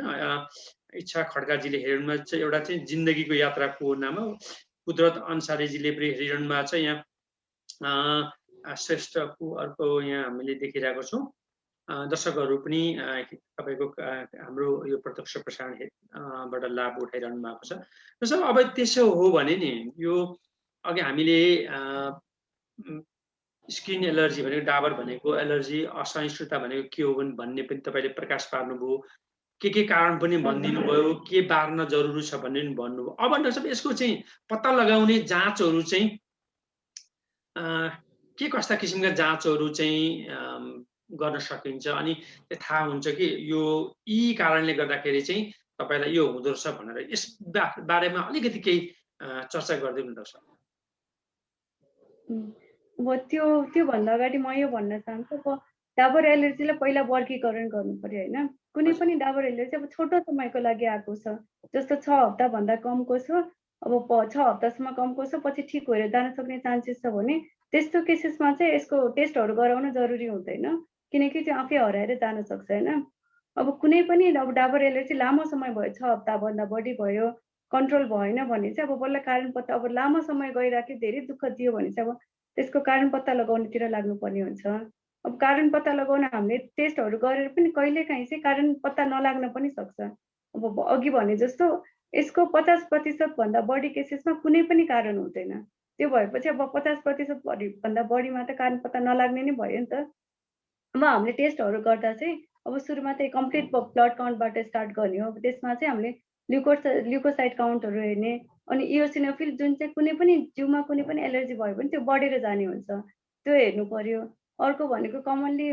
इच्छा खड्काजीले हेर्नु भएको छ, एउटा चाहिँ जिन्दगीको यात्राको नाम कुदरत अन्सारीजीले पनि हेरिरहनु भएको छ। यहाँ श्रेष्ठको अर्को यहाँ हामीले देखिरहेको छौँ, दर्शकहरू पनि तपाईँको हाम्रो यो प्रत्यक्ष प्रसारणबाट लाभ उठाइरहनु भएको छ। त्यसो अब त्यसो हो भने नि, यो अघि हामीले स्किन एलर्जी भनेको, डाबर भनेको एलर्जी, असहिष्णुता भनेको के हो भन्ने पनि तपाईँले प्रकाश पार्नुभयो, के कारण पनि भनिदिनु भयो, के बार्न जरुरी छ भन्ने पनि भन्नुभयो। अब डाक्टर साहब, यसको चाहिँ पत्ता लगाउने जाँचहरू चाहिँ के कस्ता किसिमका जाँचहरू चाहिँ गर्न सकिन्छ, अनि थाहा हुन्छ कि यो यी कारणले गर्दाखेरि चाहिँ तपाईँलाई यो हुँदो रहेछ भनेर, यस बारेमा अलिकति केही चर्चा गरिदिनु डाक्टर साहब। अब त्योभन्दा अगाडि म यो भन्न चाहन्छु, अब डाबर एलर्जीलाई पहिला वर्गीकरण गर्नु पर्यो होइन। कुनै पनि डाबर एलर्जी अब छोटो समयको लागि आएको छ, जस्तो 6 हप्ताभन्दा कमको छ, अब 6 हप्तासम्म कमको छ, पछि ठिक भएर जान सक्ने चान्सेस छ भने त्यस्तो केसेसमा चाहिँ यसको टेस्टहरू गराउन जरुरी हुँदैन, किनकि त्यो आफै हराएर जान सक्छ होइन। अब कुनै पनि अब डाबर एलर्जी लामो समय भयो, 6 हप्ताभन्दा बढी भयो, कन्ट्रोल भएन भने चाहिँ अब बल्ल कारण पत्ता, अब लामो समय गइराख्यो, धेरै दुःख दियो भने चाहिँ अब त्यसको कारण पत्ता लगाउनेतिर लाग्नुपर्ने हुन्छ। अब कारण पत्ता लगाउन हामीले टेस्टहरू गरेर पनि कहिलेकाहीँ चाहिँ कारण पत्ता नलाग्न पनि सक्छ। अब अघि भने जस्तो यसको 50% भन्दा बढी केसेसमा कुनै पनि कारण हुँदैन। त्यो भएपछि अब 50% भन्दा बढीमा त कारण पत्ता नलाग्ने नै भयो नि त। अब हामीले टेस्टहरू गर्दा चाहिँ अब सुरुमा चाहिँ कम्प्लिट ब्लड काउन्टबाट स्टार्ट गर्ने हो। त्यसमा चाहिँ हामीले ल्युकोसाइड काउन्टहरू हेर्ने, अनि इयोसिनोफिल जुन चाहिँ कुनै पनि जिउमा कुनै पनि एलर्जी भयो भने त्यो बढेर जाने हुन्छ, त्यो हेर्नु पर्यो। अर्को भनेको कमनली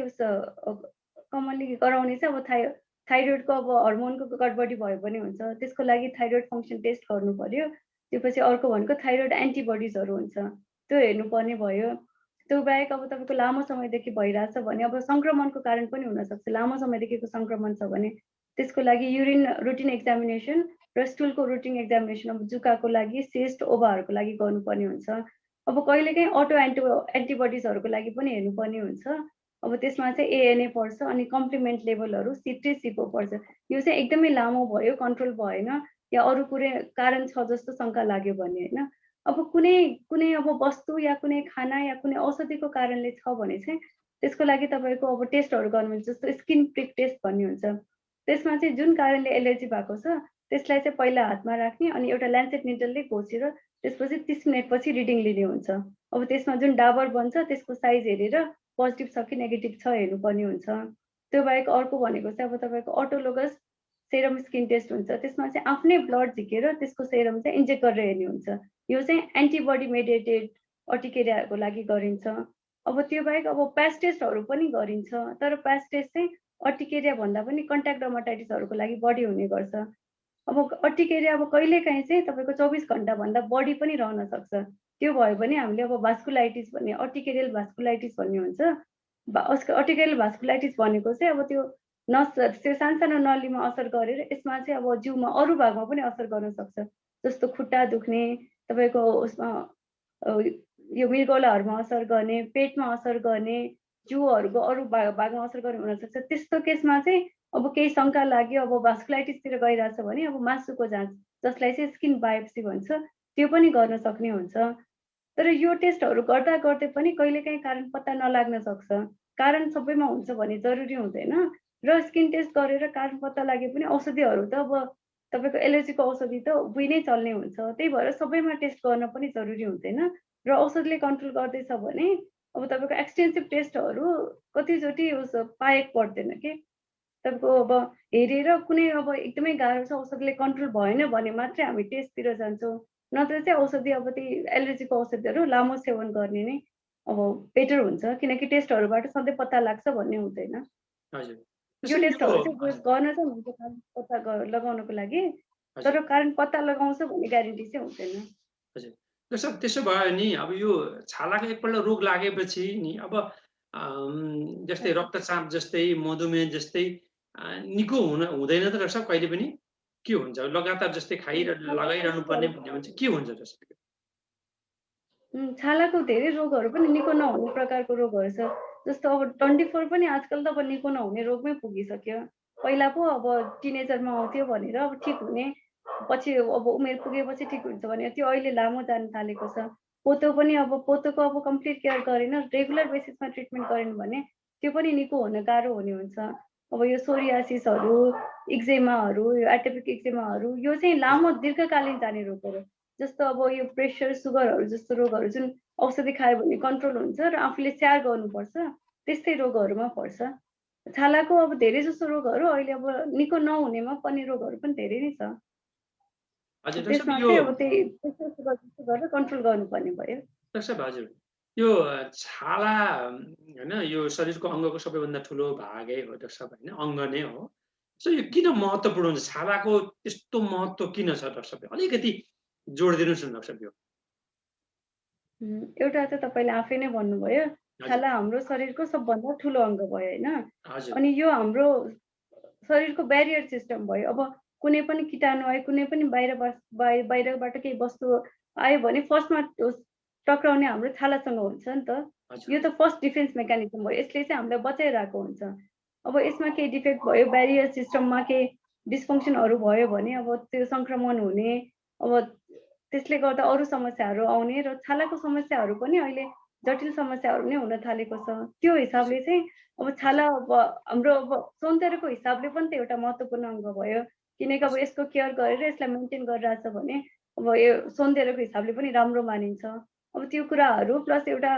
गराउने चाहिँ अब थाइरोइडको अब हर्मोनको गडबडी भयो भने हुन्छ, त्यसको लागि थाइरोइड फङ्सन टेस्ट गर्नु पर्यो। त्यसपछि अर्को भनेको थाइरोइड एन्टिबडिजहरू हुन्छ, त्यो हेर्नुपर्ने भयो। त्यो बाहेक अब तपाईँको लामो समयदेखि भइरहेछ भने अब सङ्क्रमणको कारण पनि हुनसक्छ। लामो समयदेखिको सङ्क्रमण छ भने त्यसको लागि युरिन रुटिन एक्जामिनेसन र स्टुलको रुटिन एक्जामिनेसन अब जुकाको लागि, सिस्ट, ओभाहरूको लागि गर्नुपर्ने हुन्छ। अब कहिलेकाहीँ अटो एन्टिबडिजहरूको लागि पनि हेर्नुपर्ने हुन्छ। अब त्यसमा चाहिँ एएनए पर्छ अनि कम्प्लिमेन्ट लेभलहरू C3 C4 पर्छ। यो चाहिँ एकदमै लामो भयो, कन्ट्रोल भएन या अरू कुनै कारण छ जस्तो शङ्का लाग्यो भने होइन। अब कुनै अब वस्तु या कुनै खाना या कुनै औषधिको कारणले छ भने चाहिँ त्यसको लागि तपाईँको अब टेस्टहरू गर्नुहुन्छ, जस्तो स्किन प्रिक टेस्ट भन्ने हुन्छ। त्यसमा चाहिँ जुन कारणले एलर्जी भएको छ त्यसलाई चाहिँ पहिला हातमा राख्ने अनि एउटा ल्यान्सेट निडलले घोचेर त्यसपछि 30 मिनटपछि रिडिङ लिने हुन्छ। अब त्यसमा जुन डाबर बन्छ त्यसको साइज हेरेर पोजिटिभ छ कि नेगेटिभ छ हेर्नुपर्ने हुन्छ। त्यो बाहेक अर्को भनेको चाहिँ अब तपाईँको अटोलोगस सेरम स्किन टेस्ट हुन्छ। त्यसमा चाहिँ आफ्नै ब्लड झिकेर त्यसको सेरम चाहिँ इन्जेक्ट गरेर हेर्ने हुन्छ। यो चाहिँ एन्टिबडी मेडिएटेड अर्टिकेरियाहरूको लागि गरिन्छ। अब त्यो बाहेक अब प्याच टेस्टहरू पनि गरिन्छ, तर प्याच टेस्ट चाहिँ अर्टिकेरिया भन्दा पनि कन्ट्याक्ट डर्माटाइटिसहरूको लागि बढी हुने गर्छ। अब अर्टिकेरिया अब कहिलेकाहीँ चाहिँ तपाईँको 24 घन्टाभन्दा बढी पनि रहन सक्छ। त्यो भयो भने हामीले अब भास्कुलाइटिस भन्ने अर्टिकेरियल भास्कुलाइटिस भन्ने हुन्छ। अर्टिकेरियल भास्कुलाइटिस भनेको चाहिँ अब त्यो त्यो सानो नलीमा असर गरेर यसमा चाहिँ अब जिउमा अरू भागमा पनि असर गर्न सक्छ। जस्तो खुट्टा दुख्ने, तपाईँको उसमा यो मृगौलाहरूमा असर गर्ने, पेटमा असर गर्ने, जिउहरूको अरू भागमा असर गर्ने हुनसक्छ। त्यस्तो केसमा चाहिँ अब केही शङ्का लाग्यो, अब भास्कुलाइटिसतिर गइरहेछ भने अब मासुको जाँच, जसलाई चाहिँ स्किन बायोप्सी भन्छ, त्यो पनि गर्न सक्ने हुन्छ। तर यो टेस्टहरू गर्दा गर्दै पनि कहिलेकाहीँ कारण पत्ता नलाग्न सक्छ। कारण सबैमा हुन्छ भन्ने जरुरी हुँदैन र स्किन टेस्ट गरेर कारण पत्ता लागे पनि औषधिहरू त अब तपाईँको एलर्जीको औषधि त उही नै चल्ने हुन्छ। त्यही भएर सबैमा टेस्ट गर्न पनि जरुरी हुँदैन र औषधले कन्ट्रोल गर्दैछ भने अब तपाईँको एक्सटेन्सिभ टेस्टहरू कतिचोटि पाएको पर्दैन के। तपाईँको अब हेरेर कुनै अब एकदमै गाह्रो छ, औषधिले कन्ट्रोल भएन भने मात्रै हामी टेस्टतिर जान्छौँ। नत्र चाहिँ औषधि अब त्यही एलर्जीको औषधिहरू लामो सेवन गर्ने नै अब बेटर हुन्छ, किनकि टेस्टहरूबाट सधैँ पत्ता लाग्छ भन्ने हुँदैन। हजुर। यो जस्तै टेस्टहरू चाहिँ हजुर, गर्न चाहिँ हुन्छ कारण पत्ता लगाउनको लागि, हजुर, तर कारण पत्ता लगाउँछ भन्ने ग्यारेन्टी चाहिँ हुँदैन। हजुर। त्यसो भयो नि अब यो छालाको एकपल्ट रोग लागेपछि नि अब जस्तै रक्तचाप जस्तै, मधुमेह जस्तै निको हुँदैन त डाक्टर साहब कहिले पनि? के हुन्छ? लगातार जस्तै लगाइरहनु पर्ने भन्ने हुन्छ, के हुन्छ जस्तो? छालाको धेरै रोगहरू पनि निको नहुने प्रकारको रोगहरू छ। जस्तो अब 24 पनि आजकल त अब निको नहुने रोगमै पुगिसक्यो। पहिला पो अब टिनेजरमा आउँथ्यो भनेर अब ठिक हुने, पछि अब उमेर पुगेपछि ठिक हुन्छ भने त्यो अहिले लामो जान थालेको छ। पोतोको अब कम्प्लिट केयर गरेन, रेगुलर बेसिसमा ट्रिटमेन्ट गरेन भने त्यो पनि निको हुन गाह्रो हुने हुन्छ। अब यो सोरियासिसहरू, इक्जेमाहरू, यो एटोपिक इक्जेमाहरू यो चाहिँ लामो दीर्घकालीन जाने रोगहरू। जस्तो अब यो प्रेसर, सुगरहरू जस्तो रोगहरू जुन औषधि खायो भने कन्ट्रोल हुन्छ र आफूले स्याहार गर्नुपर्छ, त्यस्तै रोगहरूमा पर्छ। छालाको अब धेरै जसो रोगहरू अहिले अब निको नहुनेमा पर्ने रोगहरू पनि धेरै नै छ। हजुर डाक्टर साहब त्यसमा यो चाहिँ अब त्यही प्रेसर, सुगर जस्तो गरेर कन्ट्रोल गर्नुपर्ने भयो। डाक्टर साहब हजुर, यो छाला होइन यो शरीरको अङ्गको सबैभन्दा ठुलो भागै हो डाक्टर साहब होइन, अङ्ग नै हो। सो यो किन महत्त्वपूर्ण हुन्छ? छालाको त्यस्तो महत्त्व किन छ डाक्टर साहब? अलिकति जोड दिनुहोस् न डाक्टर साहब यो। एउटा चाहिँ तपाईँले आफै नै भन्नुभयो, हजुर, छाला हाम्रो शरीरको सबभन्दा ठुलो अङ्ग भयो होइन? हजुर, अनि यो हाम्रो शरीरको ब्यारियर सिस्टम भयो। अब कुनै पनि कीटाणु आयो, कुनै पनि बाहिरबाट केही वस्तु आयो भने फर्स्टमा टक्राउने हाम्रो छालासँग हुन्छ नि त। हजुर, यो त फर्स्ट डिफेन्स मेकानिजम भयो। यसले चाहिँ हामीलाई बचाइरहेको हुन्छ। अब यसमा केही डिफेक्ट भयो, ब्यारियर सिस्टममा केही डिस्फङ्सनहरू भयो भने अब त्यो सङ्क्रमण हुने, अब त्यसले गर्दा अरू समस्याहरू आउने र छालाको समस्याहरू पनि अहिले जटिल समस्याहरू नै हुन थालेको छ। त्यो हिसाबले चाहिँ अब छाला अब हाम्रो अब सौन्दर्यको हिसाबले पनि त एउटा महत्त्वपूर्ण अङ्ग भयो। किनकि अब हजुर, यसको केयर गरेर यसलाई मेन्टेन गरिरहेछ भने अब यो सौन्दर्यको हिसाबले पनि राम्रो मानिन्छ। अब त्यो कुराहरू प्लस एउटा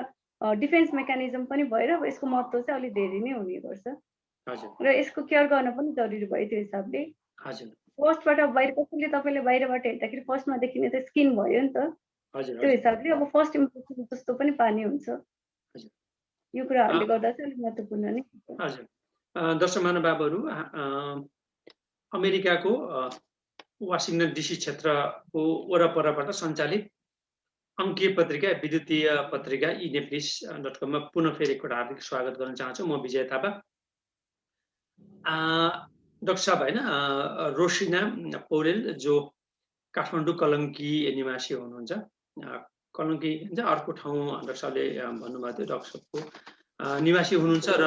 डिफेन्स मेकानिजम पनि भएर अब यसको महत्त्व चाहिँ अलिक धेरै नै हुने गर्छ हजुर, र यसको केयर गर्न पनि जरुरी भयो त्यो हिसाबले। हजुर, फर्स्टबाट कसैले तपाईँले बाहिरबाट हेर्दाखेरि फर्स्टमा देखिने त स्किन भयो नि त। हजुर, त्यो हजुर, हिसाबले अब फर्स्ट इम्प्रेसन जस्तो पनि पार्ने हुन्छ। हजुर। यो अ, कुराहरूले गर्दा चाहिँ अलिक महत्त्वपूर्ण नै हुन्छ। हजुर। दर्शक महानुभावहरू अमेरिकाको वासिङ्टन डिसी क्षेत्रको वरपरबाट सञ्चालित अङ्कीय पत्रिका, विद्युतीय पत्रिका eNeplis.com मा पुनः फेरि एकपल्ट हार्दिक स्वागत गर्न चाहन्छु। म विजय थापा। डाक्टर साहब होइन रोसिना पौडेल जो काठमाडौँ कलङ्की निवासी हुनुहुन्छ। कलङ्की अर्को ठाउँ डाक्टर साहबले भन्नुभएको थियो, डाक्टर साहबको निवासी हुनुहुन्छ र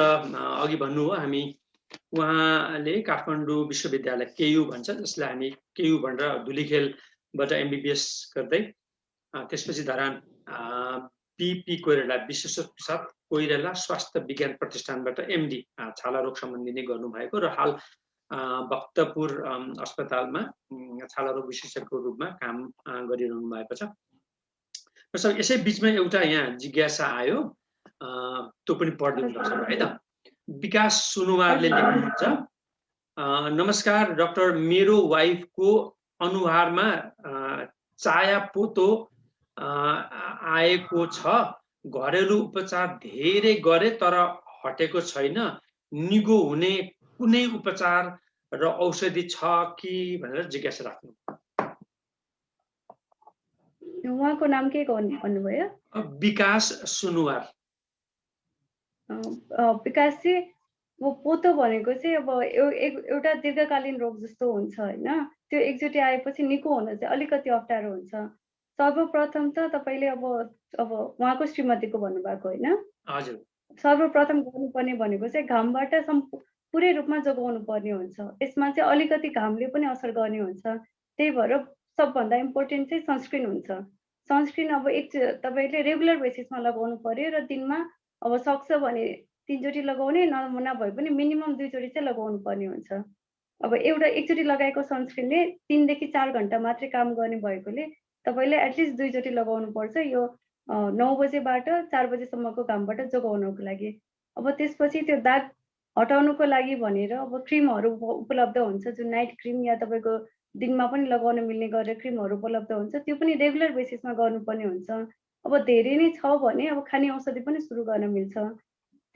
अघि भन्नुभयो हामी उहाँले काठमाडौँ विश्वविद्यालय केयु भन्छ, जसलाई हामी केयु भनेर धुलीखेलबाट एमबिबिएस गर्दै त्यसपछि धरान पिपी कोइराला विश्वेश्वर प्रसाद कोइराला स्वास्थ्य विज्ञान प्रतिष्ठानबाट एमडी छाला रोग सम्बन्धी नै गर्नुभएको र हाल भक्तपुर अस्पतालमा छाला रोग विशेषज्ञको रूपमा काम गरिरहनु भएको छ। सर यसै बिचमा एउटा यहाँ जिज्ञासा आयो, त्यो पनि पढिदिनु पर्छ है त। विकास सुनुवारले लेख्नुहुन्छ, नमस्कार डाक्टर, मेरो वाइफको अनुहारमा चाया पोतो आएको छ, घरेलु उपचार धेरै गरे तर हटेको छैन, निगो हुने कुनै उपचार र औषधि छ कि भनेर जिज्ञासा राख्नु। उहाँको नाम के भन्नुभयो? विकास सुनुवार। विकास चाहिँ वो पोतो भनेको चाहिँ अब एउटा दीर्घकालीन रोग जस्तो हुन्छ होइन, त्यो एकचोटि आएपछि निको हुन चाहिँ अलिकति अप्ठ्यारो हुन्छ। सर्वप्रथम त तपाईँले अब उहाँको श्रीमतीको भन्नुभएको होइन? हजुर। सर्वप्रथम गर्नुपर्ने भनेको चाहिँ घामबाट पुरै रूपमा जोगाउनु पर्ने हुन्छ। यसमा चाहिँ अलिकति घामले पनि असर गर्ने हुन्छ। त्यही भएर सबभन्दा इम्पोर्टेन्ट चाहिँ सनस्क्रिन हुन्छ। सनस्क्रिन अब तपाईँले रेगुलर बेसिसमा लगाउनु पर्यो र दिनमा अब सक्छ भने 3 चोटि लगाउने, नभए पनि मिनिमम 2 चोटि चाहिँ लगाउनु पर्ने हुन्छ। अब एकचोटि लगाएको सनस्क्रिनले 3 देखि 4 घण्टा मात्रै काम गर्ने भएकोले तपाईँले एटलिस्ट 2 चोटि लगाउनु पर्छ, यो 9 बजेबाट 4 बजेसम्मको घामबाट जोगाउनको लागि। अब त्यसपछि त्यो दाग हटाउनुको लागि भनेर अब क्रिमहरू उपलब्ध हुन्छ, जुन नाइट क्रिम या तपाईँको दिनमा पनि लगाउन मिल्ने गरेर क्रिमहरू उपलब्ध हुन्छ, त्यो पनि रेगुलर बेसिसमा गर्नुपर्ने हुन्छ। अब धेरै नै छ भने अब खाने औषधि पनि सुरु गर्न मिल्छ।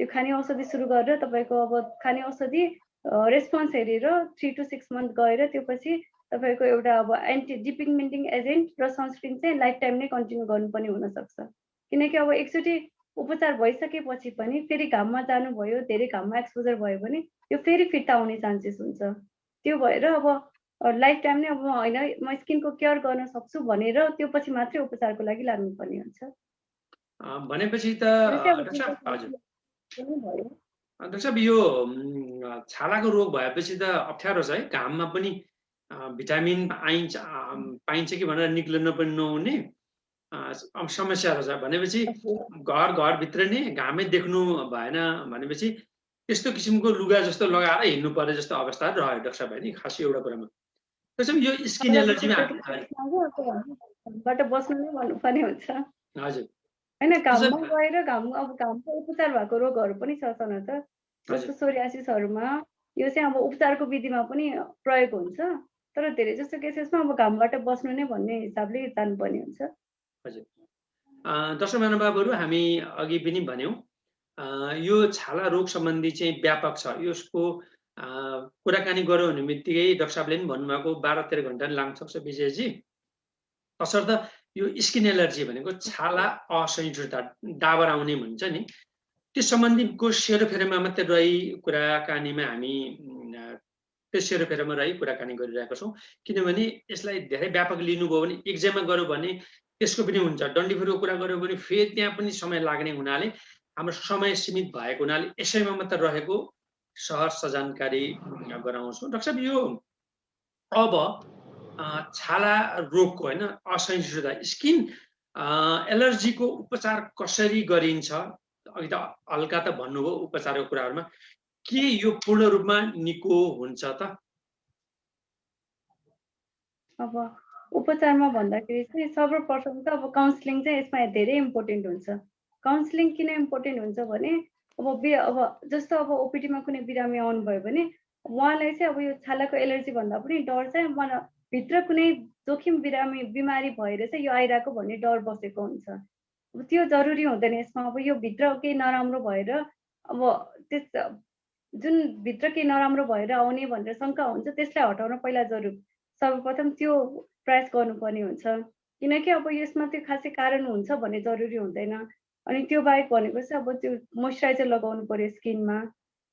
त्यो खाने औषधि सुरु गरेर तपाईँको अब खाने औषधि रेस्पोन्स हेरेर 3 to 6 मन्थ गएर त्यो पछि तपाईँको एउटा अब एन्टी डिपिगमेन्टिङ एजेन्ट र सनस्क्रिन चाहिँ लाइफ टाइम नै कन्टिन्यू गर्नुपर्ने हुनसक्छ। किनकि अब एकचोटि उपचार भइसकेपछि पनि फेरि घाममा जानुभयो, धेरै घाममा एक्सपोजर भयो भने यो फेरि फिर्ता आउने चान्सेस हुन्छ। त्यो भएर अब लाइफ टाइम नै अब होइन म स्किनको केयर गर्न सक्छु भनेर त्यो पछि मात्रै उपचारको लागि लाग्नुपर्ने हुन्छ। भनेपछि त डाक्टर साहब यो छालाको रोग भएपछि त अप्ठ्यारो छ है, घाममा पनि भिटामिन पाइन्छ कि भनेर निक्लिन पनि नहुने समस्याहरू छ। भनेपछि घरभित्र नै घामै देख्नु भएन भनेपछि त्यस्तो किसिमको लुगा जस्तो लगाएर हिँड्नु पर्ने जस्तो अवस्थाहरू रह्यो डाक्टर साहब होइन, खास एउटा कुरामा। यो स्किन एलर्जीमा बस्नु नै भन्नुपर्ने हुन्छ। हजुर होइन, घाममा गएर घामको उपचार भएको रोगहरू पनि छ छन त, जस्तो सोरियासिसहरूमा यो चाहिँ अब उपचारको विधिमा पनि प्रयोग हुन्छ, तर धेरै जस्तो केसेसमा अब घामबाट बस्नु नै भन्ने हिसाबले जानुपर्ने हुन्छ। हजुर दर्शक महानुभावहरू, हामी अघि पनि भन्यौँ यो छाला रोग सम्बन्धी चाहिँ व्यापक छ। यसको कुराकानी गऱ्यो भने बित्तिकै डाक्टर साहबले पनि भन्नुभएको 12-13 घण्टा लाग्न सक्छ विजयजी। तसर्थ यो स्किन एलर्जी भनेको छाला असहिष्णुता, डाबर आउने भन्छ नि, त्यस सम्बन्धीको सेरोफेरोमा मात्रै रही कुराकानीमा हामी त्यस सेरोफेरोमा रही कुराकानी गरिरहेका छौँ। किनभने यसलाई धेरै व्यापक लिनुभयो भने एक्जाममा गऱ्यो भने त्यसको पनि हुन्छ, डन्डीफोरको कुरा गऱ्यो भने फेरि त्यहाँ पनि समय लाग्ने हुनाले हाम्रो समय सीमित भएको हुनाले यसैमा मात्र रहेको सहज जानकारी गराउँछौँ। डाक्टर साहब यो अब छाला रोगको होइन असहिष्णुता स्किन एलर्जीको उपचार कसरी गरिन्छ? अघि त हल्का त भन्नुभयो उपचारको कुराहरूमा, के यो पूर्ण रूपमा निको हुन्छ त? अब उपचारमा भन्दाखेरि चाहिँ सर्वप्रथम त अब काउन्सिलिङ चाहिँ यसमा धेरै इम्पोर्टेन्ट हुन्छ। काउन्सिलिङ किन इम्पोर्टेन्ट हुन्छ भने अब जस्तो अब ओपिडीमा कुनै बिरामी आउनुभयो भने उहाँलाई चाहिँ अब यो छालाको एलर्जी भन्दा पनि डर चाहिँ मलाई भित्र कुनै जोखिम बिमारी भएर चाहिँ यो आइरहेको भन्ने डर बसेको हुन्छ। अब त्यो जरुरी हुँदैन यसमा। अब यो भित्र केही नराम्रो भएर अब त्यस जुन भित्र केही नराम्रो भएर आउने भनेर शङ्का हुन्छ, त्यसलाई हटाउन पहिला सर्वप्रथम त्यो प्रयास गर्नुपर्ने हुन्छ। किनकि अब यसमा त्यो खासै कारण हुन्छ भन्ने जरुरी हुँदैन। अनि त्यो बाहेक भनेको चाहिँ अब त्यो मोइस्चराइजर लगाउनु पर्यो स्किनमा।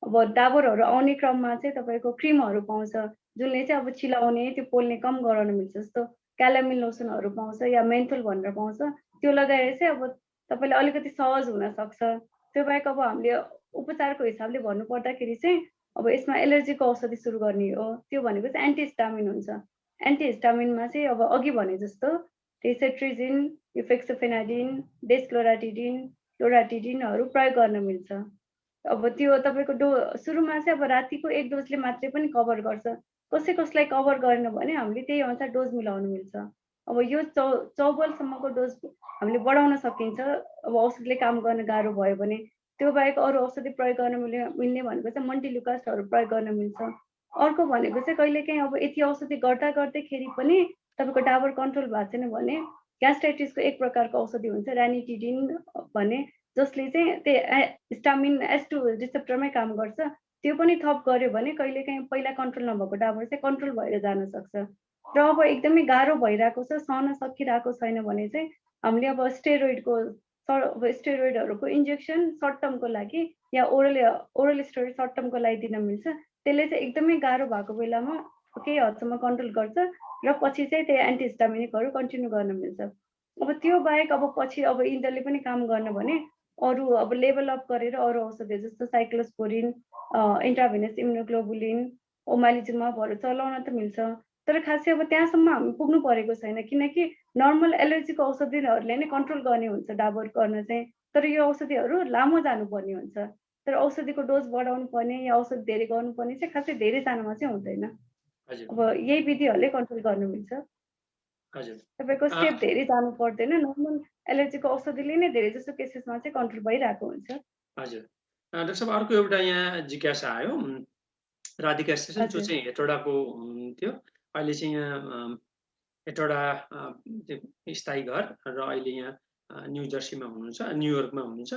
अब डाबरहरू आउने क्रममा चाहिँ तपाईँको क्रिमहरू पाउँछ जुनले चाहिँ अब चिलाउने त्यो पोल्ने कम गराउन मिल्छ। जस्तो क्यालामिन लोसनहरू पाउँछ या मेन्थोल भनेर पाउँछ, त्यो लगाएर चाहिँ अब तपाईँले अलिकति सहज हुनसक्छ। त्यो बाहेक अब हामीले उपचारको हिसाबले भन्नुपर्दाखेरि चाहिँ अब यसमा एलर्जीको औषधि सुरु गर्ने हो। त्यो भनेको चाहिँ एन्टिहिस्टामिन हुन्छ। एन्टिहिस्टामिनमा चाहिँ अब अघि भने जस्तो टेसेट्रिजिन, इफेक्सोफेनाडिन, डेस्क्लोराटिडिन, लोराटिडिनहरू प्रयोग गर्न मिल्छ। अब त्यो तपाईँको सुरुमा चाहिँ अब रातिको 1 डोजले मात्रै पनि कभर गर्छ। कसैलाई कभर गरेन भने हामीले त्यही अनुसार डोज मिलाउनु मिल्छ। अब यो 24सम्मको डोज हामीले बढाउन सकिन्छ अब औषधिले काम गर्न गाह्रो भयो भने। त्यो बाहेक अरू औषधि प्रयोग गर्न मिल्ने भनेको चाहिँ मन्टिलुकास्टहरू प्रयोग गर्न मिल्छ। अर्को भनेको चाहिँ कहिलेकाहीँ अब यति औषधि गर्दाखेरि पनि तपाईँको डाबर कन्ट्रोल भएको छैन भने ग्यास्ट्राइटिसको एक प्रकारको औषधि हुन्छ र्यानिटिडिन भन्ने, जसले चाहिँ त्यो हिस्टामिन S2 रिसेप्टरमै काम गर्छ। त्यो पनि थप गर्यो भने कहिलेकाहीँ पहिला कन्ट्रोल नभएको डाबर चाहिँ कन्ट्रोल भएर जान सक्छ। र अब एकदमै गाह्रो भइरहेको छ, सहन सकिरहेको छैन भने चाहिँ हामीले अब स्टेरोइडहरूको इन्जेक्सन सर्ट टर्मको लागि या ओरल स्टेरोइड सर्ट टर्मको लागि दिन मिल्छ। त्यसले चाहिँ एकदमै गाह्रो भएको बेलामा केही हदसम्म कन्ट्रोल गर्छ र पछि चाहिँ त्यो एन्टिहिस्टामिनिकहरू कन्टिन्यू गर्न मिल्छ। अब त्यो बाहेक अब पछि अब यिनीहरूले पनि काम गर्न भने अरू अब लेभल अप गरेर अरू औषधि जस्तो साइक्लोस्पोरिन, इन्ट्राभेनस इम्युनोग्लोबुलिन, ओमालिजुमाबहरू चलाउन त मिल्छ। तर खासै अब त्यहाँसम्म हामी पुग्नु परेको छैन, किनकि नर्मल एलर्जीको औषधिहरूले नै कन्ट्रोल गर्ने हुन्छ डाबर गर्न चाहिँ। तर यो औषधिहरू लामो जानुपर्ने हुन्छ। तर औषधिको डोज बढाउनु पर्ने या औषधि धेरै गर्नुपर्ने चाहिँ खासै धेरैजनामा चाहिँ हुँदैन। अब यही विधिहरूले कन्ट्रोल गर्न मिल्छ। तपाईँको स्टेप धेरै जानु पर्दैन, नर्मल एलर्जीको औषधिले नै धेरै जसो केसेसमा चाहिँ कन्ट्रोल भइरहेको हुन्छ। हजुर डाक्टर साहब, अर्को एउटा यहाँ जिज्ञासा आयो राधिका स्टेसन, जो चाहिँ हेटौडाको हुनुहुन्थ्यो। अहिले चाहिँ यहाँ हेटौडा स्थायी घर र अहिले यहाँ न्यू जर्सीमा हुनुहुन्छ, न्युयोर्कमा हुनुहुन्छ।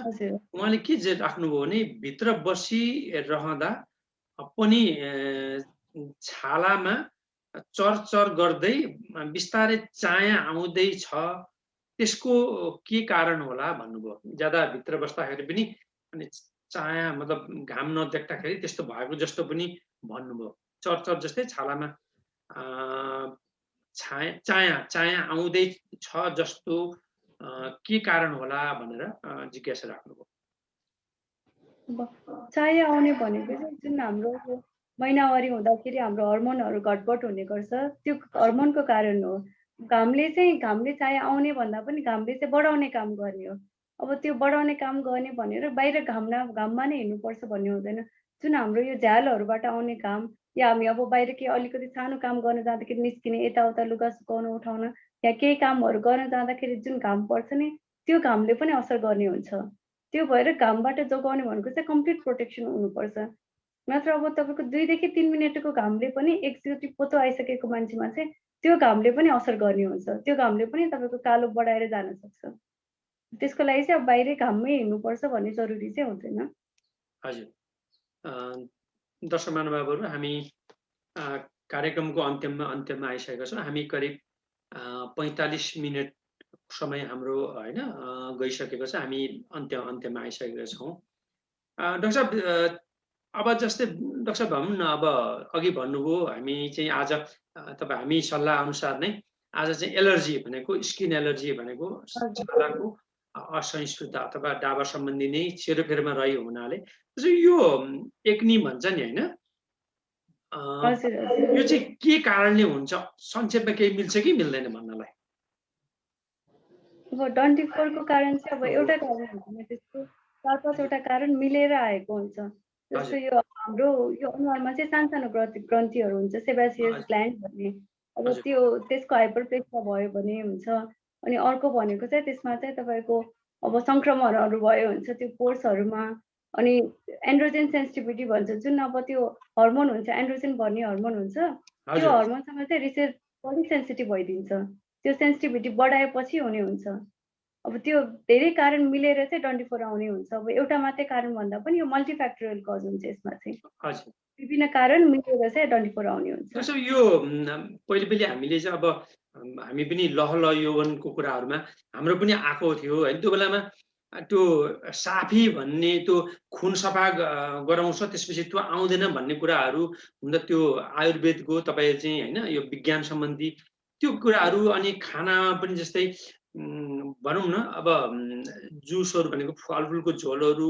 उहाँले के राख्नुभयो भने भित्र बसिरहँदा पनि छालामा चरचर गर्दै बिस्तारै चाया आउँदैछ, त्यसको के कारण होला भन्नुभयो। ज्यादा भित्र बस्दाखेरि पनि अनि चाया मतलब घाम नदेख्दाखेरि त्यस्तो भएको जस्तो पनि भन्नुभयो। चरचर जस्तै छालामा चाया आउँदै छ जस्तो के कारण होला भनेर जिज्ञासा राख्नुभयो। चाया आउने भनेको चाहिँ जुन हाम्रो महिनावारी हुँदाखेरि हाम्रो हर्मोनहरू घटबड हुने गर्छ, त्यो हर्मोनको कारण हो। घामले चाया आउने भन्दा पनि घामले चाहिँ बढाउने काम गर्ने हो। अब त्यो बढाउने काम गर्ने भनेर बाहिर घाममा नै हिँड्नुपर्छ भन्ने हुँदैन। जुन हाम्रो यो झ्यालहरूबाट आउने घाम या हामी अब बाहिर केही अलिकति सानो काम गर्न जाँदाखेरि निस्किने, यताउता लुगा सुकाउन उठाउन या केही कामहरू गर्न जाँदाखेरि जुन घाम पर्छ नि, त्यो घामले पनि असर गर्ने हुन्छ। त्यो भएर घामबाट जोगाउने भनेको चाहिँ कम्प्लिट प्रोटेक्सन हुनुपर्छ। नत्र अब तपाईँको 2 देखि 3 मिनटको घामले पनि एकचोटि पोतो आइसकेको मान्छेमा चाहिँ त्यो घामले पनि असर गर्ने हुन्छ। त्यो घामले पनि तपाईँको कालो बढाएर जान सक्छ। त्यसको लागि चाहिँ अब बाहिरै घाममै हिँड्नुपर्छ भन्ने जरुरी चाहिँ हुँदैन। हजुर दर्शक महानुभावहरू, हामी कार्यक्रमको अन्त्यमा आइसकेका छौँ। हामी करिब 45 मिनट समय हाम्रो हैन गइसकेको छ। हामी अन्त्यमा आइसकेका छौँ। डाक्टर साहब, अब जस्तै डाक्टर साहब भनौँ न, अब अघि भन्नुभयो हामी चाहिँ आज हामी सल्लाह अनुसार नै आज चाहिँ एलर्जी भनेको, स्किन एलर्जी भनेको छालाको असहिष्णुता अथवा डाबर सम्बन्धी नै सेरोफेरोमा रह्यो हुनाले यो एक्नी भन्छ नि हैन, यो चाहिँ के कारणले हुन्छ? संक्षेपमा केही मिल्छ कि मिल्दैन भन्नलाई? अब डन्टिफोरको कारण चाहिँ अब एउटा कारण हुँदैन, त्यसको 4-5 वटा कारण मिलेर आएको हुन्छ। जस्तो यो हाम्रो यो अनुहारमा चाहिँ सानो ग्रन्थीहरू हुन्छ, सेबासियस ग्ल्यान्ड भन्ने। अब त्यसको हाइपरप्लेसिया भयो भने हुन्छ। अनि अर्को भनेको चाहिँ त्यसमा चाहिँ तपाईँको अब संक्रमणहरू भयो हुन्छ त्यो पोर्सहरूमा। अनि एन्ड्रोजेन सेन्सिटिभिटी भन्छ, जुन अब त्यो हर्मोन हुन्छ, एन्ड्रोजेन भन्ने हर्मोन हुन्छ, त्यो हर्मोनसँग चाहिँ रिसेप्टर बढी सेन्सिटिभ भइदिन्छ। त्यो सेन्सिटिभिटी बढाएपछि हुने हुन्छ। अब त्यो धेरै कारण मिलेर चाहिँ डन्टिफोर आउने हुन्छ। अब एउटा मात्रै कारण भन्दा पनि यो मल्टिफ्याक्टोरियल कज हुन्छ। यसमा चाहिँ विभिन्न कारण मिलेर चाहिँ डन्टिफोर आउने हुन्छ। जस्तो यो पहिले हामीले चाहिँ अब हामी पनि लहल यौवनको कुराहरूमा हाम्रो पनि आएको थियो हैन, त्यो बेलामा त्यो साफी भन्ने त्यो खुन सफा गराउँछ त्यसपछि त्यो आउँदैन भन्ने कुराहरू हुन त त्यो आयुर्वेदको तपाईँ चाहिँ होइन यो विज्ञान सम्बन्धी त्यो कुराहरू अनि खाना पनि जस्तै भनौँ न अब जुसहरू भनेको फलफुलको झोलहरू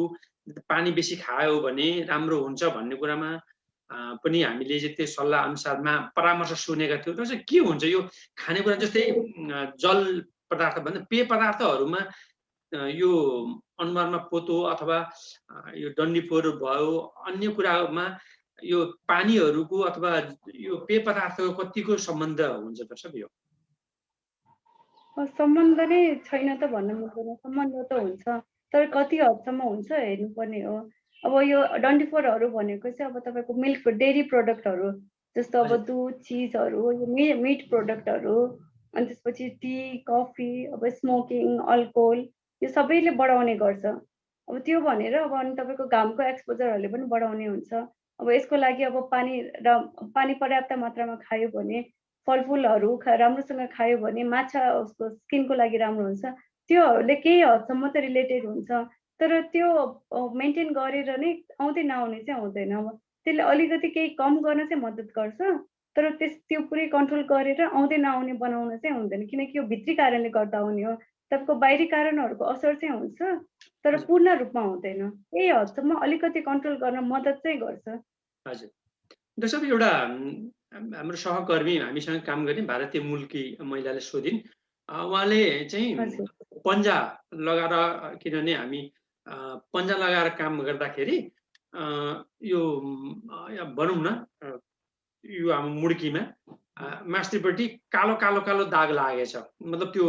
पानी बेसी खायो भने राम्रो हुन्छ भन्ने कुरामा पनि हामीले चाहिँ त्यो सल्लाह अनुसारमा परामर्श सुनेका थियौँ। र चाहिँ के हुन्छ यो खानेकुरा जस्तै जल पदार्थ भन्दा पेय पदार्थहरूमा यो अनुहारमा पोतो अथवा यो डन्डीफोर भयो अन्य कुरामा यो पानीहरूको अथवा यो पेय पदार्थको कतिको सम्बन्ध हुन्छ दर्शक? यो सम्बन्ध नै छैन त भन्न मिल्दैन, सम्बन्ध त हुन्छ तर कति हदसम्म हुन्छ हेर्नुपर्ने हो। अब यो डन्डीफोरहरू भनेको चाहिँ अब तपाईँको मिल्क डेरी प्रडक्टहरू जस्तो अब दुध चिजहरू यो मिट प्रडक्टहरू अनि त्यसपछि टी कफी अब स्मोकिङ अल्कोहल यो सबैले बढाउने गर्छ। अब त्यो भनेर अब अनि तपाईँको घामको एक्सपोजरहरूले पनि बढाउने हुन्छ। अब यसको लागि अब पानी पर्याप्त मात्रामा खायो भने फलफुलहरू राम्रोसँग खायो भने माछा उसको स्किनको लागि राम्रो हुन्छ। त्योहरूले केही हदसम्म त रिलेटेड हुन्छ तर त्यो मेन्टेन गरेर नै आउँदै नआउने चाहिँ आउँदैन। अब त्यसले अलिकति केही कम गर्न चाहिँ मद्दत गर्छ तर त्यो पुरै कन्ट्रोल गरेर आउँदै नआउने बनाउन चाहिँ हुँदैन किनकि यो भित्री कारणले गर्दा आउने हो। तपाईँको बाहिरी कारणहरूको असर चाहिँ हुन्छ तर पूर्ण रूपमा हुँदैन। केही हदसम्म अलिकति कन्ट्रोल गर्न मद्दत चाहिँ गर्छ। हजुर दर्शक, एउटा हाम्रो सहकर्मी हामीसँग काम गर्ने भारतीय मूलकी महिलाले सोधिन्, उहाँले चाहिँ पन्जा लगाएर, किनभने हामी पन्जा लगाएर काम गर्दाखेरि यो भनौँ न यो हाम्रो मुड्कीमा मास्तिरपट्टि कालो कालो कालो दाग लागेछ। मतलब त्यो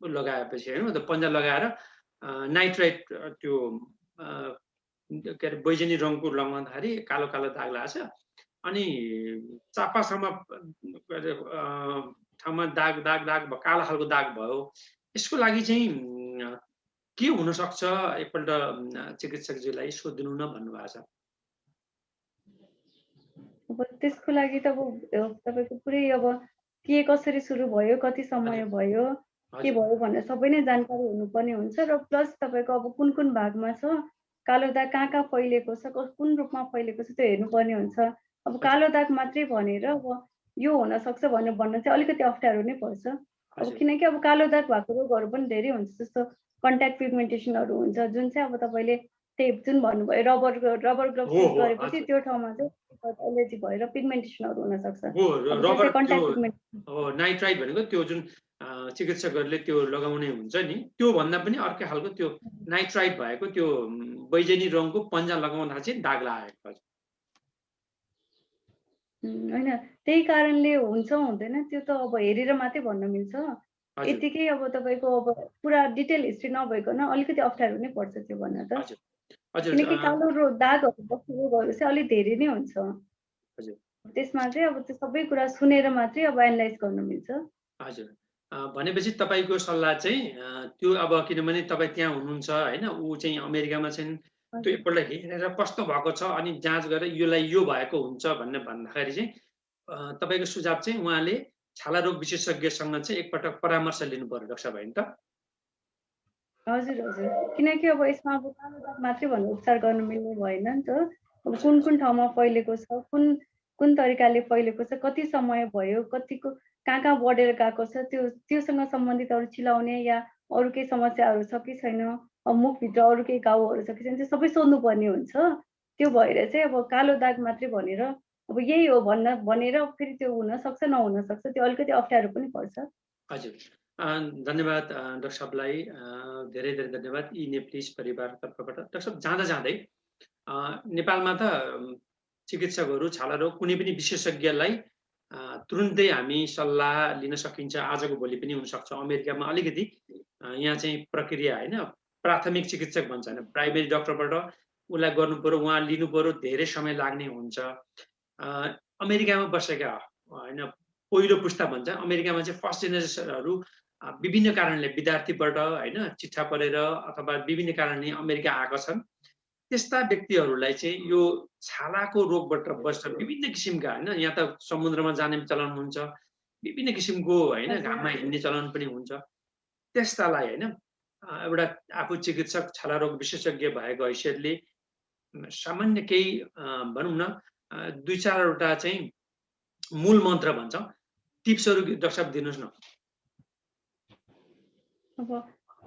लगाएपछि होइन, मतलब पन्जा लगाएर नाइट्राइट त्यो के अरे बैजनी रङको लगाउँदाखेरि कालो कालो दाग लागेछ। अनि चापासम्म ठाउँमा दाग दाग दाग कालो खालको दाग भयो। यसको लागि चाहिँ के हुनसक्छ एकपल्ट चिकित्सकजीलाई सोधिनु न भन्नुभएको छ। अब त्यसको लागि त अब तपाईँको पुरै अब के कसरी सुरु भयो कति समय भयो के भयो भनेर सबै नै जानकारी हुनुपर्ने हुन्छ र प्लस तपाईँको अब कुन कुन भागमा छ कालो दाग कहाँ फैलिएको छ कुन रूपमा फैलिएको छ त्यो हेर्नुपर्ने हुन्छ। अब कालो दाग मात्रै भनेर अब यो हुनसक्छ भनेर भन्न चाहिँ अलिकति अप्ठ्यारो नै पर्छ। अब किनकि अब कालो दाग भएको रोगहरू पनि धेरै हुन्छ जस्तो कन्ट्याक्ट पिगमेन्टेसनहरू हुन्छ जुन चाहिँ अब तपाईँले टेप जुन भन्नुभयो रबर ग्लोभ युज गरेपछि त्यो ठाउँमा चाहिँ एलर्जी भएर पिगमेन्टेसनहरू हुन सक्छ। नाइट्राइट भनेको त्यो जुन चिकित्सकहरूले त्यो लगाउने हुन्छ नि, त्यो भन्दा पनि अर्कै खालको त्यो नाइट्राइट भएको त्यो बैजनी रङको पन्जा लगाउँदा चाहिँ दाग लागेको होइन, त्यही कारणले हुन्छ हुँदैन त्यो त अब हेरेर मात्रै भन्न मिल्छ। यतिकै अब तपाईँको अब पुरा डिटेल हिस्ट्री नभइकन अलिकति अप्ठ्यारो नै पर्छ त्यो भन्न त, किनकि कालो दागहरू बस्ने रोगहरू चाहिँ अलिक धेरै नै हुन्छ। त्यसमा चाहिँ अब त्यो सबै कुरा सुनेर मात्रै अब एनालाइज गर्न मिल्छ। हजुर, भनेपछि तपाईँको सल्लाह चाहिँ त्यो अब किनभने तपाईँ त्यहाँ हुनुहुन्छ होइन, ऊ चाहिँ अमेरिकामा चाहिँ त्यो एकपल्ट हेरेर कस्तो भएको छ अनि जाँच गरेर योलाई यो भएको हुन्छ भन्ने भन्दाखेरि चाहिँ तपाईँको सुझाव चाहिँ उहाँले छाला रोग विशेषज्ञसँग चाहिँ एकपटक परामर्श लिनु पर्यो डाक्टर साहब, होइन त? हजुर हजुर, किनकि अब यसमा अब कालो दाग मात्रै भनेर उपचार गर्न मिल्ने भएन नि त। अब कुन कुन ठाउँमा फैलेको छ, कुन तरिकाले फैलेको छ, कति समय भयो, कतिको कहाँ बढेर गएको छ, त्योसँग सम्बन्धित अरू चिलाउने या अरू केही समस्याहरू छ कि छैन, मुखभित्र अरू केही घाउहरू छ कि छैन, त्यो सबै सोध्नुपर्ने हुन्छ। त्यो भएर चाहिँ अब कालो दाग मात्रै भनेर अब यही हो भनेर फेरि त्यो हुन सक्छ नहुन सक्छ, त्यो अलिकति अप्ठ्यारो पनि पर्छ। हजुर, धन्यवाद डाक्टर साहबलाई, धेरै धेरै धन्यवाद यी नेप्लिज परिवार तर्फबाट। डाक्टर साहब, जाँदा जाँदै नेपालमा त चिकित्सकहरू छाला रोग कुनै पनि विशेषज्ञलाई तुरुन्तै हामी सल्लाह लिन सकिन्छ, आजको भोलि पनि हुनसक्छ। अमेरिकामा अलिकति यहाँ चाहिँ प्रक्रिया होइन, प्राथमिक चिकित्सक भन्छ होइन, प्राइमेरी डक्टरबाट उसलाई गर्नु पर्यो, उहाँ लिनु पर्यो, धेरै समय लाग्ने हुन्छ। अमेरिकामा बसेका होइन पहिलो पुस्ता भन्छ, अमेरिकामा चाहिँ फर्स्ट जेनेरेसनहरू विभिन्न कारणले विद्यार्थीबाट होइन चिट्ठा परेर अथवा विभिन्न कारणले अमेरिका आएका छन्। त्यस्ता व्यक्तिहरूलाई चाहिँ यो छालाको रोगबाट बस्छ विभिन्न किसिमका होइन, यहाँ त समुद्रमा जाने चलन हुन्छ, विभिन्न किसिमको होइन घाममा हिँड्ने चलन पनि हुन्छ। त्यस्तालाई होइन एउटा आफू चिकित्सक छाला रोग विशेषज्ञ भएको हैसियतले सामान्य केही भनौँ न 2-4वटा चाहिँ मूल मन्त्र भन्छ, टिप्सहरू डाक्टर साहब दिनुहोस् न। अब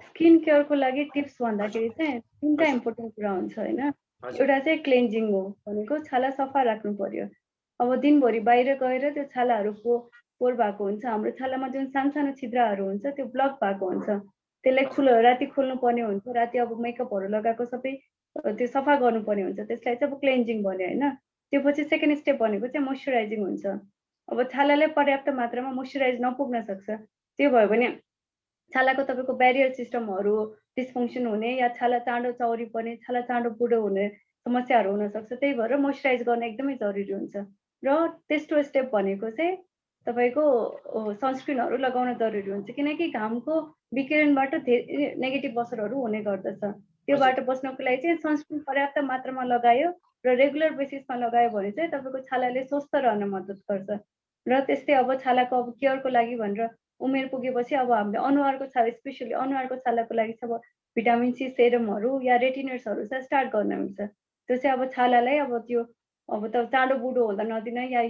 स्किन केयरको लागि टिप्स भन्दाखेरि चाहिँ 3टा इम्पोर्टेन्ट कुरा हुन्छ हैन। एउटा चाहिँ क्लेन्जिङ हो, भनेको छाला सफा राख्नु पर्यो। अब दिनभरि बाहिर गएर त्यो छालाहरू पोर भएको हुन्छ, हाम्रो छालामा जुन सानो छिद्रहरू हुन्छ त्यो ब्लक भएको हुन्छ, त्यसलाई राति खोल्नु पर्ने हुन्छ। राति अब मेकअपहरू लगाएको सबै त्यो सफा गर्नुपर्ने हुन्छ, त्यसलाई चाहिँ अब क्लेन्जिङ भन्यो हैन। त्योपछि सेकेन्ड स्टेप भनेको चाहिँ मोइस्चराइजिङ हुन्छ। अब छालालाई पर्याप्त मात्रामा मोइस्चराइज नपुग्न सक्छ, त्यो भयो भने छालाको तपाईँको ब्यारियर सिस्टमहरू डिस्फङ्सन हुने या छाला चाँडो चौरी पर्ने, छाला चाँडो बुढो हुने समस्याहरू हुनसक्छ। त्यही भएर मोइस्चराइज गर्न एकदमै जरुरी हुन्छ। र तेस्रो स्टेप भनेको चाहिँ तपाईँको सनस्क्रिनहरू लगाउन जरुरी हुन्छ, किनकि घामको विकिरणबाट धेरै नेगेटिभ असरहरू हुने गर्दछ। त्योबाट बच्नको लागि चाहिँ सनस्क्रिन पर्याप्त मात्रामा लगायो र रेगुलर बेसिसमा लगायो भने चाहिँ तपाईँको छालाले स्वस्थ रहन मद्दत गर्छ। र त्यस्तै अब छालाको अब केयरको लागि भनेर उमेर पुगेपछि अब हामीले अनुहारको छाला, स्पेसली अनुहारको छालाको लागि चाहिँ अब भिटामिन सी सेरमहरू या रेटिनर्सहरू चाहिँ स्टार्ट गर्न मिल्छ। त्यो चाहिँ अब छालालाई अब त्यो अब त चाँडो बुढो हुँदा नदिन या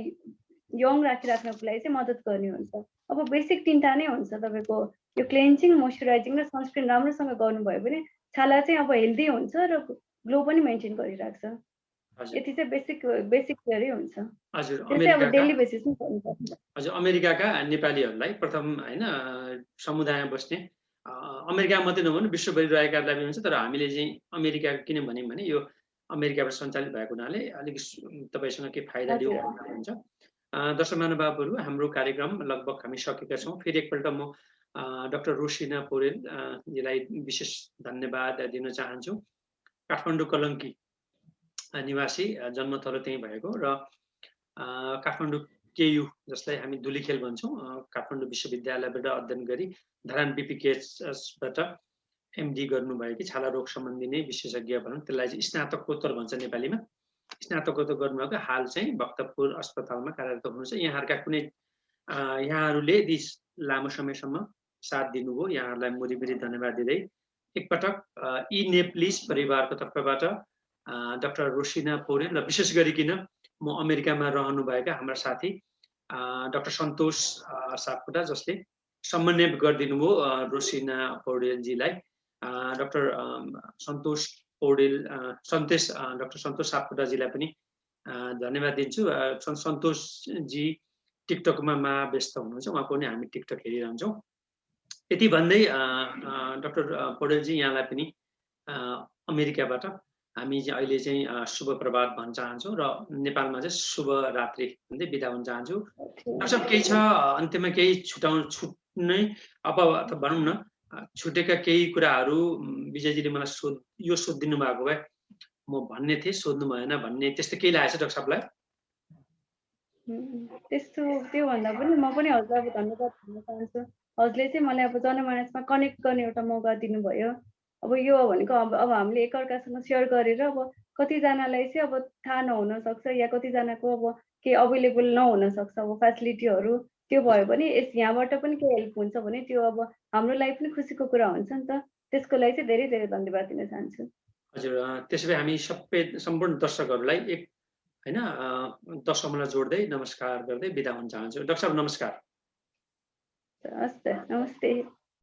यङ राखिराख्नको लागि चाहिँ मद्दत गर्ने हुन्छ। अब बेसिक 3टा नै हुन्छ तपाईँको यो क्लेन्जिङ, मोइस्चराइजिङ र सनस्क्रिन राम्रोसँग गर्नुभयो भने छाला चाहिँ अब हेल्दी हुन्छ र ग्लो पनि मेन्टेन गरिराख्छ। यति चाहिँ बेसिक केयरै हुन्छ। हजुर, त्यो चाहिँ अब डेली बेसिसमा गर्नुपर्छ। हजुर, अमेरिकाका नेपालीहरूलाई प्रथम हैन समुदायमा बस्ने अमेरिका मात्रै नभनु विश्वभरि रहेकाहरूलाई पनि हुन्छ, तर हामीले चाहिँ अमेरिका किन भन्यौँ भने यो अमेरिकाबाट सञ्चालित भएको हुनाले अलिक तपाईँसँग के फाइदा लियो भन्ने हुन्छ। दर्शक महानुभावहरू, हाम्रो कार्यक्रम लगभग हामी सकेका छौँ। फेरि एकपल्ट म डाक्टर रोसिना पौडेल जीलाई विशेष धन्यवाद दिन चाहन्छु। काठमाडौँ कलङ्की निवासी, जन्मथलो त्यहीँ भएको र काठमाडौँ केयु जसलाई हामी धुलीखेल भन्छौँ, काठमाडौँ विश्वविद्यालयबाट अध्ययन गरी धरान बिपिकेएसबाट एमडी गर्नुभएकी छाला रोग सम्बन्धी नै विशेषज्ञ भनौँ, त्यसलाई चाहिँ स्नातकोत्तर भन्छ नेपालीमा। स्नातकोत्तर गर्नुभएको, हाल चाहिँ भक्तपुर अस्पतालमा कार्यरत हुनुहुन्छ। यहाँहरूका कुनै यहाँहरूले यदि लामो समयसम्म साथ दिनुभयो, यहाँहरूलाई मुरीमुरी धन्यवाद दिँदै एकपटक ई नेप्लिस परिवारको तर्फबाट डाक्टर रोसिना पौडेल र विशेष गरिकन म अमेरिकामा रहनुभएका हाम्रा साथी डाक्टर सन्तोष सापकोटा, जसले समन्वय गरिदिनु भयो रोसिना पौडेलजीलाई, डाक्टर सन्तोष पौडेल डाक्टर सन्तोष सापकोटाजीलाई पनि धन्यवाद दिन्छु। सन्तोषजी टिकटकमा व्यस्त हुनुहुन्छ, उहाँको पनि हामी टिकटक हेरिरहन्छौँ। यति भन्दै डाक्टर पौडेलजी यहाँलाई पनि अमेरिकाबाट हामी चाहिँ अहिले चाहिँ शुभ प्रभात भन्न चाहन्छौँ र नेपालमा चाहिँ शुभ रात्रि भन्दै बिदा हुन चाहन्छु। डाक्टर केही छ अन्त्यमा केही छुट्नै अब भनौँ न छुटेका केही कुराहरू विजयजीले मलाई यो सोधिदिनु भएको भए म भन्ने थिएँ, सोध्नु भएन भन्ने त्यस्तो केही लागेको छ डाक्टर साहबलाई? त्यस्तो त्यो भन्दा पनि म पनि हजुरलाई धन्यवाद भन्न चाहन्छु। हजुरले चाहिँ मलाई अब जनमानसमा कनेक्ट गर्ने एउटा मौका दिनुभयो। अब यो भनेको अब हामीले एकअर्कासँग सेयर गरेर अब कतिजनालाई चाहिँ अब थाहा नहुन सक्छ या कतिजनाको अब केही अभाइलेबल नहुन सक्छ अब फेसिलिटीहरू, त्यो भयो भने यहाँबाट पनि केही हेल्प हुन्छ भने त्यो अब हाम्रो लागि पनि खुसीको कुरा हुन्छ नि त। त्यसको लागि चाहिँ धेरै धेरै धन्यवाद दिन चाहन्छु। हजुर, त्यसो भए हामी सम्पूर्ण दर्शकहरूलाई एक हैन 10 अङ्गुला जोड्दै नमस्कार गर्दै बिदा हुन चाहन्छु। डाक्टर साहब नमस्कार। हस् त, नमस्ते।